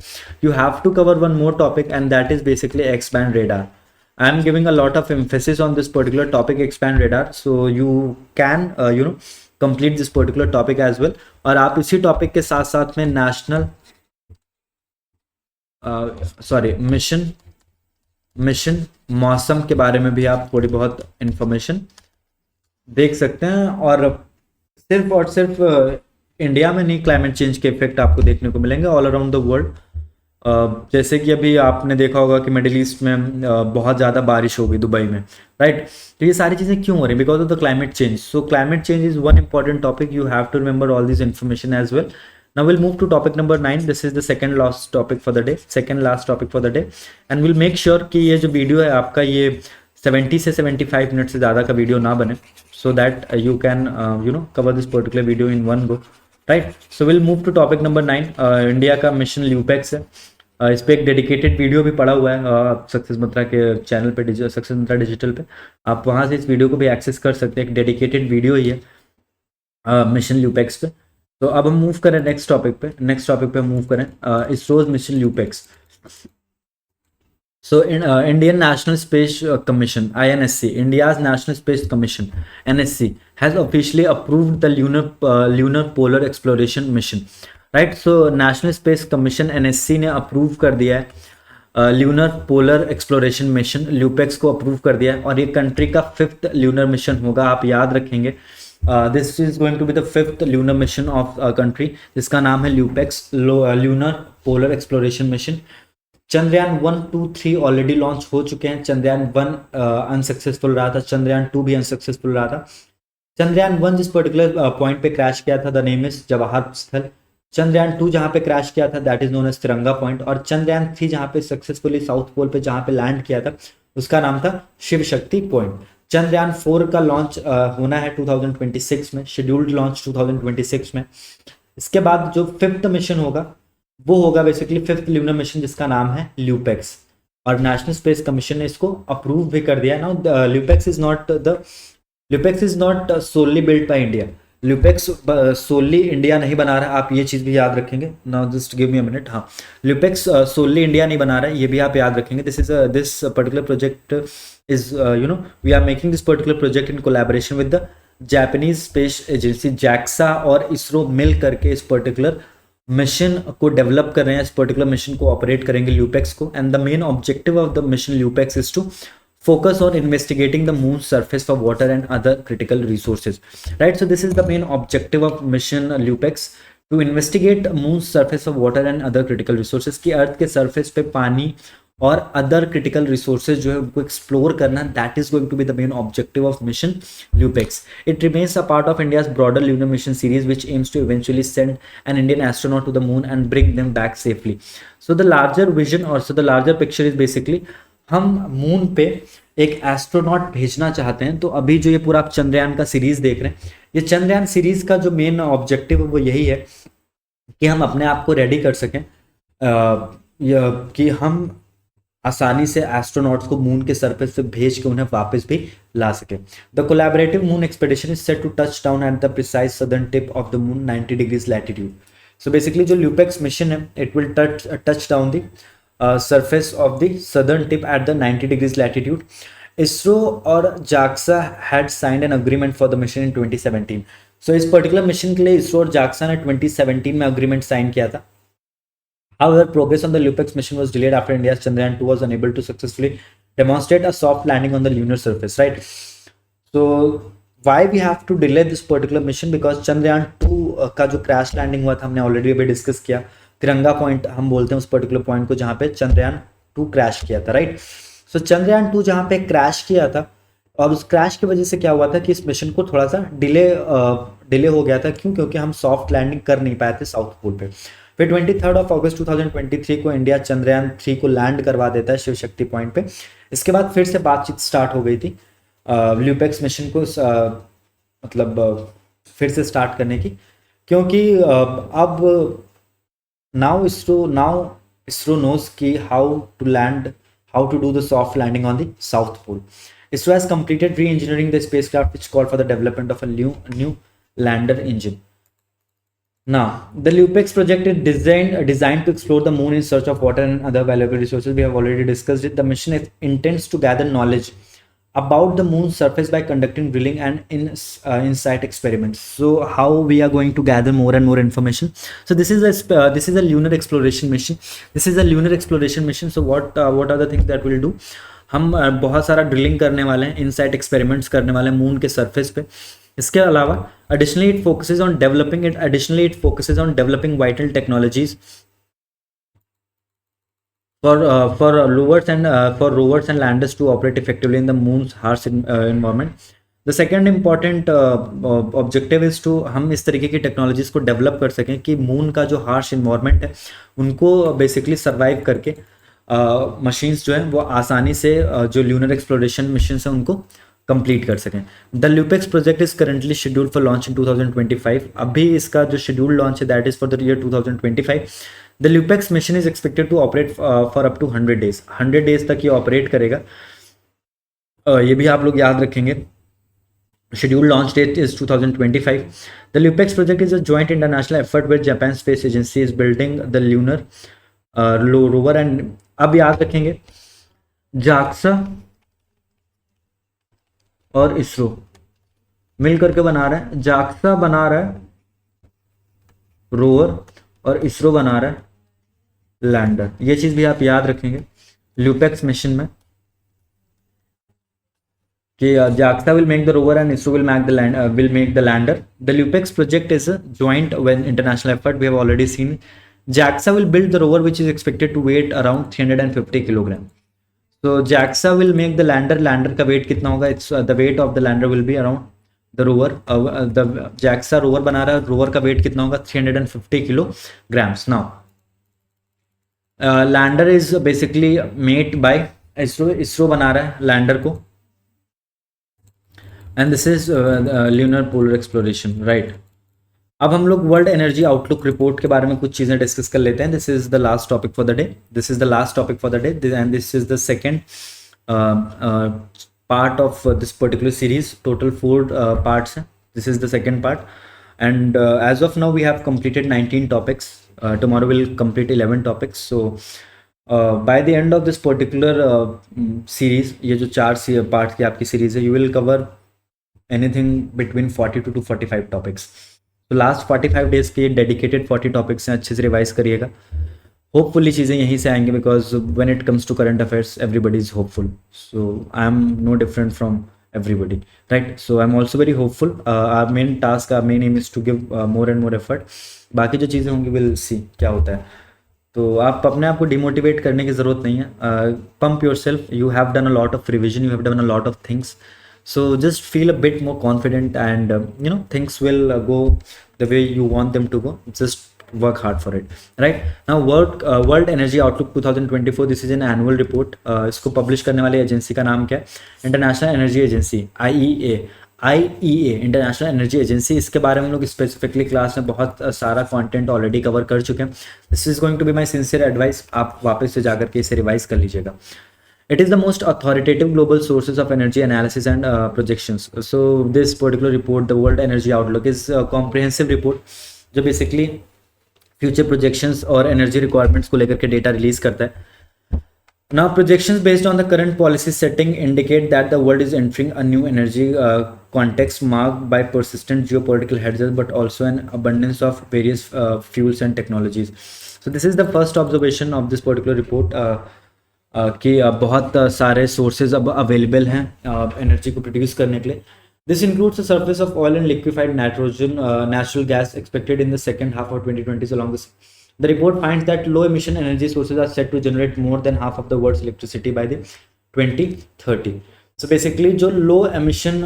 you have to cover one more topic, and that is basically X-band radar. I am giving a lot of emphasis on this particular topic, X-band radar, so you can complete this particular topic as well. और आप इसी topic के साथ साथ में national mission मौसम के बारे में भी आप थोड़ी बहुत इंफॉर्मेशन देख सकते हैं। और सिर्फ इंडिया में नहीं, क्लाइमेट चेंज के इफेक्ट आपको देखने को मिलेंगे ऑल अराउंड द वर्ल्ड। जैसे कि अभी आपने देखा होगा कि मिडिल ईस्ट में बहुत ज़्यादा बारिश होगी दुबई में, राइट। तो ये सारी चीज़ें क्यों हो रही हैं? Because of the climate change. So climate change is one important topic, you have to remember all this information as well. Now we'll move to topic number 9. This is the second last topic for the day, second last topic for the day, and we'll make sure कि ये जो video है आपका ये 70 से 75 minute से ज़्यादा का वीडियो ना बने, so that you can cover this particular video in one go, right? So we'll move to topic number 9. India का मिशन ल्यूपेक्स है। इस पर एक डेडिकेटेड वीडियो भी पड़ा हुआ है सक्सेस मंत्रा के चैनल पे, सक्सेस मंत्रा डिजिटल पे, आप वहाँ से इस वीडियो को भी एक्सेस कर सकते हैं। एक डेडिकेटेड वीडियो ही है मिशन ल्यूपेक्स पे। तो अब हम मूव करें नेक्स्ट टॉपिक पे मूव करें ISRO's mission LUPEX. So Indian national space commission INSC, India's National Space Commission NSC has officially approved the lunar polar exploration mission, right? So National Space Commission NSC ने approve कर दिया है lunar polar exploration mission LUPEX को approve कर दिया है, और ये कंट्री का 5th ल्यूनर मिशन होगा, आप याद रखेंगे। This is going to be the 5th lunar mission of country, जिसका नाम है LUPEX, lunar polar exploration mission. Chandrayaan 1, 2, 3 already launch हो चुके हैं। चंद्रयान 1 अनसक्सेसफुल रहा था, चंद्रयान 2 भी अनसक्सेसफुल रहा था। चंद्रयान 1 जिस पर्टिकुलर पॉइंट पे क्रैश किया था, द नेम इज जवाहर स्थल। चंद्रयान 2 जहाँ पे क्रैश किया था, दैट इज नोन एज तिरंगा पॉइंट। और चंद्रयान 3 जहाँ पे सक्सेसफुली साउथ पोल पे जहाँ पे लैंड किया था, उसका नाम था शिव शक्ति पॉइंट। चंद्रयान 4 का लॉन्च होना है 2026 में, शेड्यूल्ड लॉन्च 2026 में। इसके बाद जो 5th मिशन होगा वो होगा बेसिकली 5th ल्यूनर मिशन, जिसका नाम है ल्यूपेक्स, और नेशनल स्पेस कमीशन ने इसको अप्रूव भी कर दिया। Now LUPEX is not solely built by India. LUPEX solely India नहीं बना रहा है, आप ये चीज़ भी याद रखेंगे। Now just give me a minute. हाँ, ल्यूपेक्स सोनली इंडिया नहीं बना रहा है, ये भी आप याद रखेंगे। This particular project is we are making this particular project in collaboration with the Japanese Space Agency JAXA और इसरो मिल करके इस पर्टिकुलर मिशन को डेवलप कर रहे हैं, इस पर्टिकुलर मिशन को ऑपरेट करेंगे ल्यूपेक्स को। And the main objective of the mission LUPEX is to focus on investigating the moon's surface for water and other critical resources, right? So this is the main objective of mission LUPEX, to investigate moon's surface of water and other critical resources, कि अर्थ के surface पे पानी और other critical resources जो है उनको explore करना, that is going to be the main objective of mission LUPEX. It remains a part of India's broader lunar mission series which aims to eventually send an Indian astronaut to the moon and bring them back safely. So the larger vision और so the larger picture is basically हम moon पे एक astronaut भेजना चाहते हैं। तो अभी जो ये पूरा आप चंद्रयान का सीरीज देख रहे हैं, ये चंद्रयान सीरीज का जो मेन ऑब्जेक्टिव है वो यही है कि हम अपने आप को रेडी कर सकें कि हम आसानी से एस्ट्रोनॉट्स को मून के सरफेस से भेज के उन्हें वापस भी ला सके। The collaborative moon expedition is set to touch down at the precise southern tip of the moon 90 degrees latitude. So basically जो ल्यूपेक्स मिशन है, it will touch down the surface of the southern tip at the 90 degrees latitude. ISRO और JAXA had signed an agreement for the mission in 2017. So इस particular mission के लिए ISRO और JAXA ने 2017 में agreement sign किया था. However, progress on the LUPEX mission was delayed after India's Chandrayaan 2 was unable to successfully demonstrate a soft landing on the lunar surface, right? So why we have to delay this particular mission? Because Chandrayaan 2 का जो crash landing हुआ था, हमने already अभी discuss किया, तिरंगा point हम बोलते हैं उस पर्टिकुलर पॉइंट को जहाँ पे चंद्रयान 2 क्रैश किया था, राइट? सो चंद्रयान 2 जहाँ पे क्रैश किया था, और उस क्रैश की वजह से क्या हुआ था कि इस मिशन को थोड़ा सा डिले हो गया था। क्यों? क्योंकि हम सॉफ्ट लैंडिंग कर नहीं पाए थे साउथ पोल पे। फिर 23 अगस्त 2023 को इंडिया चंद्रयान 3 को लैंड करवा देता है शिव शक्ति पॉइंट पे। इसके बाद फिर से बातचीत स्टार्ट हो गई थी ल्यूपेक्स मिशन को मतलब फिर से स्टार्ट करने की, क्योंकि अब now ISRO knows ki how to do the soft landing on the South Pole. ISRO has completed re-engineering the spacecraft, which called for the development of a new lander engine. Now, the LUPEX project is designed to explore the moon in search of water and other valuable resources. We have already discussed it. The mission intends to gather knowledge about the moon's surface by conducting drilling and insight experiments. So how we are going to gather more and more information? So this is a lunar exploration mission. So what are the things that we'll do? हम बहुत सारा drilling करने वाले हैं, insight experiments करने वाले हैं moon के सरफेस पे. इसके अलावा additionally it focuses on developing vital technologies for rovers and landers to operate effectively in the moon's harsh environment. The second important objective is to हम इस तरीके की टेक्नोलॉजीज को डेवलप कर सकें कि मून का जो हार्श इन्वायरमेंट है उनको बेसिकली सर्वाइव करके मशीन्स जो है वो आसानी से जो ल्यूनर एक्सप्लोरेशन मिशन है उनको कंप्लीट कर सकें. The LUPEX project is currently scheduled for launch in 2025. अभी इसका जो शेड्यूल लॉन्च है that is for the year 2025. The LUPEX mission is expected to operate for up to 100 days. 100 days तक ये ऑपरेट करेगा. ये भी आप लोग याद रखेंगे. Scheduled launch date is 2025. The LUPEX project is a joint international effort where Japan Space Agency is building the lunar rover and अब याद रखेंगे JAXA और इसरो मिल करके बना रहा है. JAXA बना रहा है रोवर और इसरो बना रहा है लैंडर. ये चीज भी आप याद रखेंगे LUPEX मिशन में कि JAXA will make the rover and ISRO will make the lander. The LUPEX project is a joint international effort. We have already seen. JAXA will build the rover, which is expected to weigh around 350 kilogram. So JAXA will make the lander. Lander का weight कितना होगा? It's the weight of the lander will be around the rover. The JAXA rover बना रहा है. rover का weight कितना होगा? 350 kilograms. Now, lander is basically made by ISRO. ISRO बना रहा है lander को. And this is lunar polar exploration, right. अब हम लोग वर्ल्ड एनर्जी आउटलुक रिपोर्ट के बारे में कुछ चीज़ें डिस्कस कर लेते हैं. This is the last topic for the day. And this is the second part of this particular series. Total 4 parts हैं. This is the second part and as of now we have completed 19 topics. Tomorrow will complete 11 topics. So by the end of this particular series, ये जो 4 part की आपकी series है, you will cover anything between 42 to 45 topics. तो last 45 days के dedicated 40 topics हैं. अच्छे से रिवाइज करिएगा. होपफुली चीज़ें यहीं से आएंगे because when it comes to current affairs everybody is hopeful. So I am no different from everybody, right? So I'm also very hopeful. Our main task, our main aim is to give more and more effort. बाकी जो चीज़ें होंगी we'll see क्या होता है. तो आप अपने आप को डिमोटिवेट करने की ज़रूरत नहीं है. Pump yourself. You have done a lot of revision. You have done a lot of things. So just feel a bit more confident and things will go the way you want them to go. Just work hard for it, right? Now World Energy Outlook 2024, this is an annual report. इसको publish करने वाली agency का नाम क्या है? International energy agency, IEA, international energy agency. इसके बारे में हम लोग स्पेसिफिकली क्लास में बहुत सारा कंटेंट ऑलरेडी कवर कर चुके हैं. This is going to be my sincere advice. आप वापस से जाकर के इसे रिवाइज कर लीजिएगा. It is the most authoritative global sources of energy analysis and projections. So this particular report, the World Energy Outlook, is a comprehensive report जो basically future projections और energy requirements को लेकर के data release करता है. Now projections based on the current policy setting indicate that the world is entering a new energy context marked by persistent geopolitical hedges but also an abundance of various fuels and technologies. So this is the first observation of this particular report. कि बहुत सारे sources अब available हैं energy को produce करने के लिए. This includes the surface of oil and liquefied nitrogen natural gas expected in the second half of 2020 along this. The report finds that low emission energy sources are set to generate more than half of the world's electricity by the 2030. So basically जो लो emission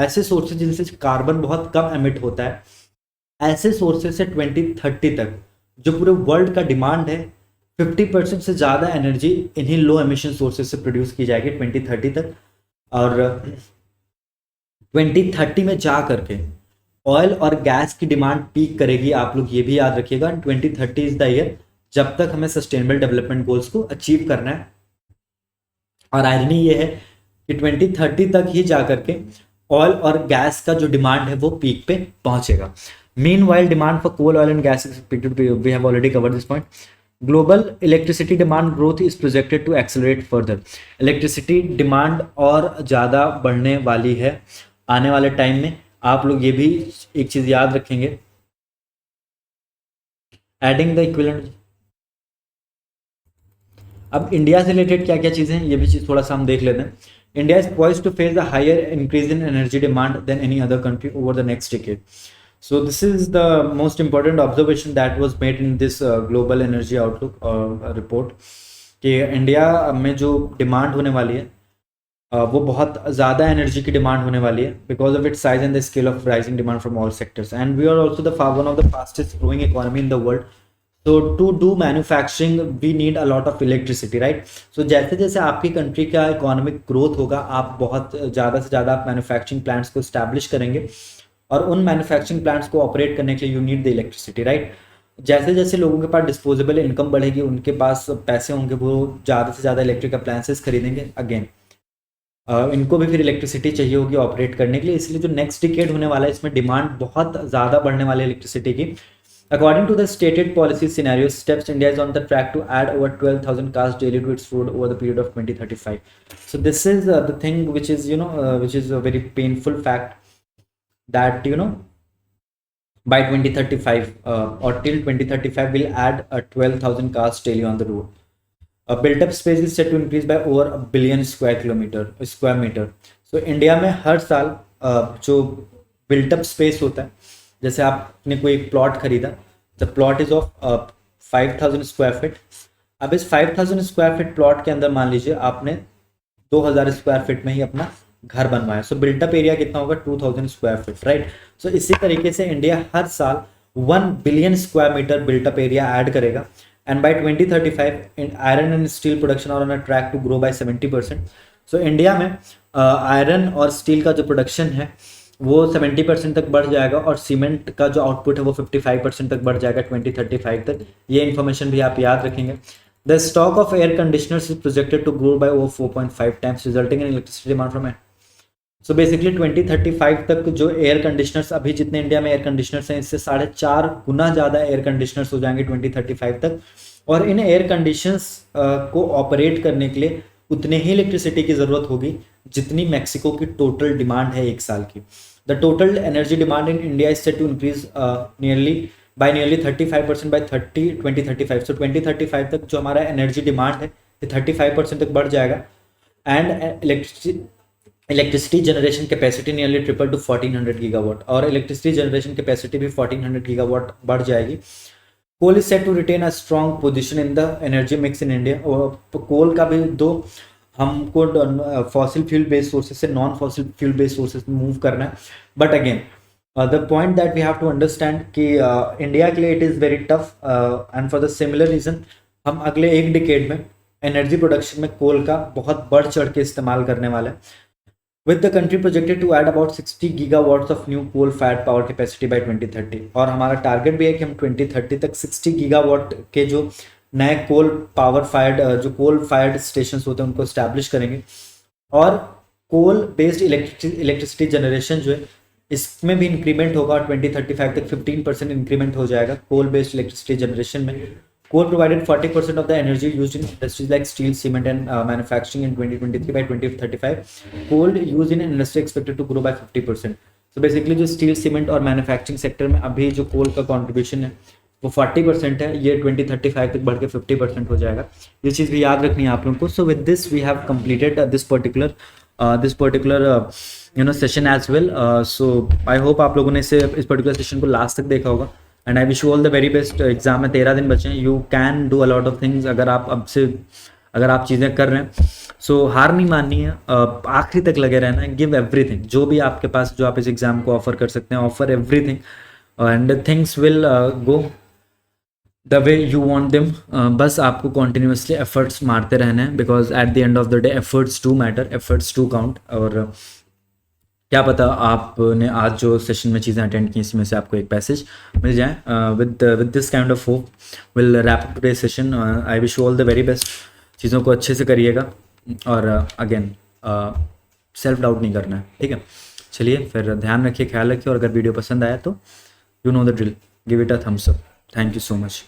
ऐसे sources जिनसे carbon बहुत कम emit होता है ऐसे sources से 2030 तक जो पूरे वर्ल्ड का डिमांड है 50% से ज़्यादा एनर्जी इन्हीं लो एमिशन सोर्सेज से प्रोड्यूस की जाएगी 2030 तक। और 2030 में जा करके ऑयल और गैस की डिमांड पीक करेगी। आप लोग ये भी याद रखिएगा, 2030 इज द ईयर जब तक हमें सस्टेनेबल डेवलपमेंट गोल्स को अचीव करना है। और आयरनी ये है कि 2030 तक ही जा करके ऑयल और गैस का जो डिमांड है वो पीक पे पहुंचेगा। Meanwhile demand for coal oil and gas is expected to be, we have already covered this point. Global electricity demand growth is projected to accelerate further. Electricity demand और ज़्यादा बढ़ने वाली है आने वाले टाइम में। आप लोग ये भी एक चीज़ याद रखेंगे, एडिंग द इक्विवेलेंट। अब इंडिया से रिलेटेड क्या क्या चीज़ें हैं ये भी चीज़ थोड़ा सा हम देख लेते हैं। India is poised to face the higher increase in energy demand than any other country over the next decade. So this is the most important observation that was made in this global energy outlook report कि India में जो demand होने वाली है वो बहुत ज़्यादा energy की डिमांड होने वाली है because of its size and the scale of rising demand from all sectors and we are also the one of the fastest growing economy in the world. तो to do manufacturing we need a lot of electricity, right. So जैसे जैसे आपकी country का economic growth होगा आप बहुत ज़्यादा से ज़्यादा मैन्युफैक्चरिंग प्लांट्स को स्टैब्लिश करेंगे और उन मैन्युफैक्चरिंग प्लांट्स को ऑपरेट करने के लिए you need the electricity, right. जैसे जैसे लोगों के पास डिस्पोजेबल इनकम बढ़ेगी उनके पास पैसे होंगे वो ज़्यादा से ज़्यादा इलेक्ट्रिक अप्लायंसेस खरीदेंगे। अगेन इनको भी फिर इलेक्ट्रिसिटी चाहिए होगी ऑपरेट करने के लिए, इसलिए जो नेक्स्ट डिकेड होने वाला है इसमें डिमांड बहुत ज़्यादा बढ़ने वाली है इलेक्ट्रिसिटी की। According to the stated policy scenario steps, India is on the track to add over 12,000 cars daily to its road over the period of 2035. So this is the thing which is which is a very painful fact that by 2035 or till 2035 we'll add 12,000 cars daily on the road. Built up space is set to increase by over a billion square meter. So India में हर साल जो built up space होता है, जैसे आपने कोई एक plot खरीदा, the plot is of 5,000 square feet. अब इस 5,000 स्क्वायर फीट प्लॉट के अंदर मान लीजिए आपने 2,000 स्क्वायर फीट में ही अपना घर बनवाया, सो बिल्टअप एरिया कितना होगा 2,000 स्क्वायर फीट, राइट। सो इसी तरीके से इंडिया हर साल 1 billion square metre built up area add करेगा and by 2035 iron and steel production are on a track to grow by 70%। So India में आयरन और स्टील का जो प्रोडक्शन है वो 70% तक बढ़ जाएगा और सीमेंट का जो आउटपुट है वो 55% तक बढ़ जाएगा 2035 तक। ये इन्फॉर्मेशन भी आप याद रखेंगे। The stock of air conditioners is projected to grow by over 4.5 times resulting in electricity demand from air. So basically 2035 तक जो एयर कंडीशनर्स, अभी जितने इंडिया में एयर कंडीशनर्स हैं इससे 4.5 गुना ज़्यादा एयर कंडीशनर्स हो जाएंगे 2035 तक। और इन एयर कंडीशनर्स को ऑपरेट करने के लिए उतने ही इलेक्ट्रिसिटी की ज़रूरत होगी जितनी मैक्सिको की टोटल डिमांड है एक साल की। The total energy demand in India is set to increase nearly 35% बाय 2035। सो 2035 तक जो हमारा एनर्जी डिमांड है ये 35% तक बढ़ जाएगा and electricity generation capacity nearly triple to 1400 gigawatt और इलेक्ट्रिसिटी जनरेशन कैपेसिटी भी 1400 गीगावाट बढ़ जाएगी। Coal is set to retain a strong position in the energy mix in India. और कोल का भी दो हमको फॉसिल फ्यूल बेस्ड सोर्सेज से non fossil fuel based sources में मूव करना है। But again the point that we have to understand कि इंडिया के लिए it is very tough and for the similar reason हम अगले एक डिकेड में एनर्जी प्रोडक्शन में कोल का बहुत बढ़ चढ़ के इस्तेमाल करने वाला है। With the country projected to add about 60 gigawatts of new coal-fired power capacity by 2030 और हमारा टारगेट भी है कि हम 2030 तक 60 गीगावाट के जो नए कोल फायर्ड स्टेशन होते हैं उनको स्टैब्लिश करेंगे। और कोल बेस्ड इलेक्ट्रिसिटी जनरेशन जो है इसमें भी इंक्रीमेंट होगा 2035 तक 15% इंक्रीमेंट हो जाएगा कोल बेस्ड इलेक्ट्रिसिटी जनरेशन में। Coal provided 40% of the energy used in industries like steel, cement and manufacturing in 2023. By 2035, coal used in industry expected to grow by 50%. So basically जो steel, cement और manufacturing sector में अभी जो coal का contribution है वो 40% है, ये 2035 तक बढ़ के 50% हो जाएगा। ये चीज़ भी याद रखनी है आप लोगों को। So with this we have completed this particular session as well. So I hope आप लोगों ने इस particular session को last तक देखा होगा। And I wish you all the very best. Exam में 13 दिन बचे हैं, you can do a lot of things अगर आप चीज़ें कर रहे हैं। सो हार नहीं माननी है, आखिरी तक लगे रहना है, गिव एवरीथिंग, जो भी आपके पास जो आप इस एग्ज़ाम को ऑफर कर सकते हैं, offer everything. And things will go the way you want them. बस आपको कॉन्टिन्यूसली एफर्ट्स मारते रहना है, because at the end of the day efforts to matter, efforts to count. और क्या पता आपने आज जो सेशन में चीज़ें अटेंड की इसमें से आपको एक पैसेज मिल जाए। With this kind of hope will wrap up today session. I wish you all the very best. चीज़ों को अच्छे से करिएगा और अगेन सेल्फ डाउट नहीं करना है, ठीक है। चलिए फिर ध्यान रखिए, ख्याल रखिए, और अगर वीडियो पसंद आया तो you know the drill, give it a thumbs up. Thank you so much.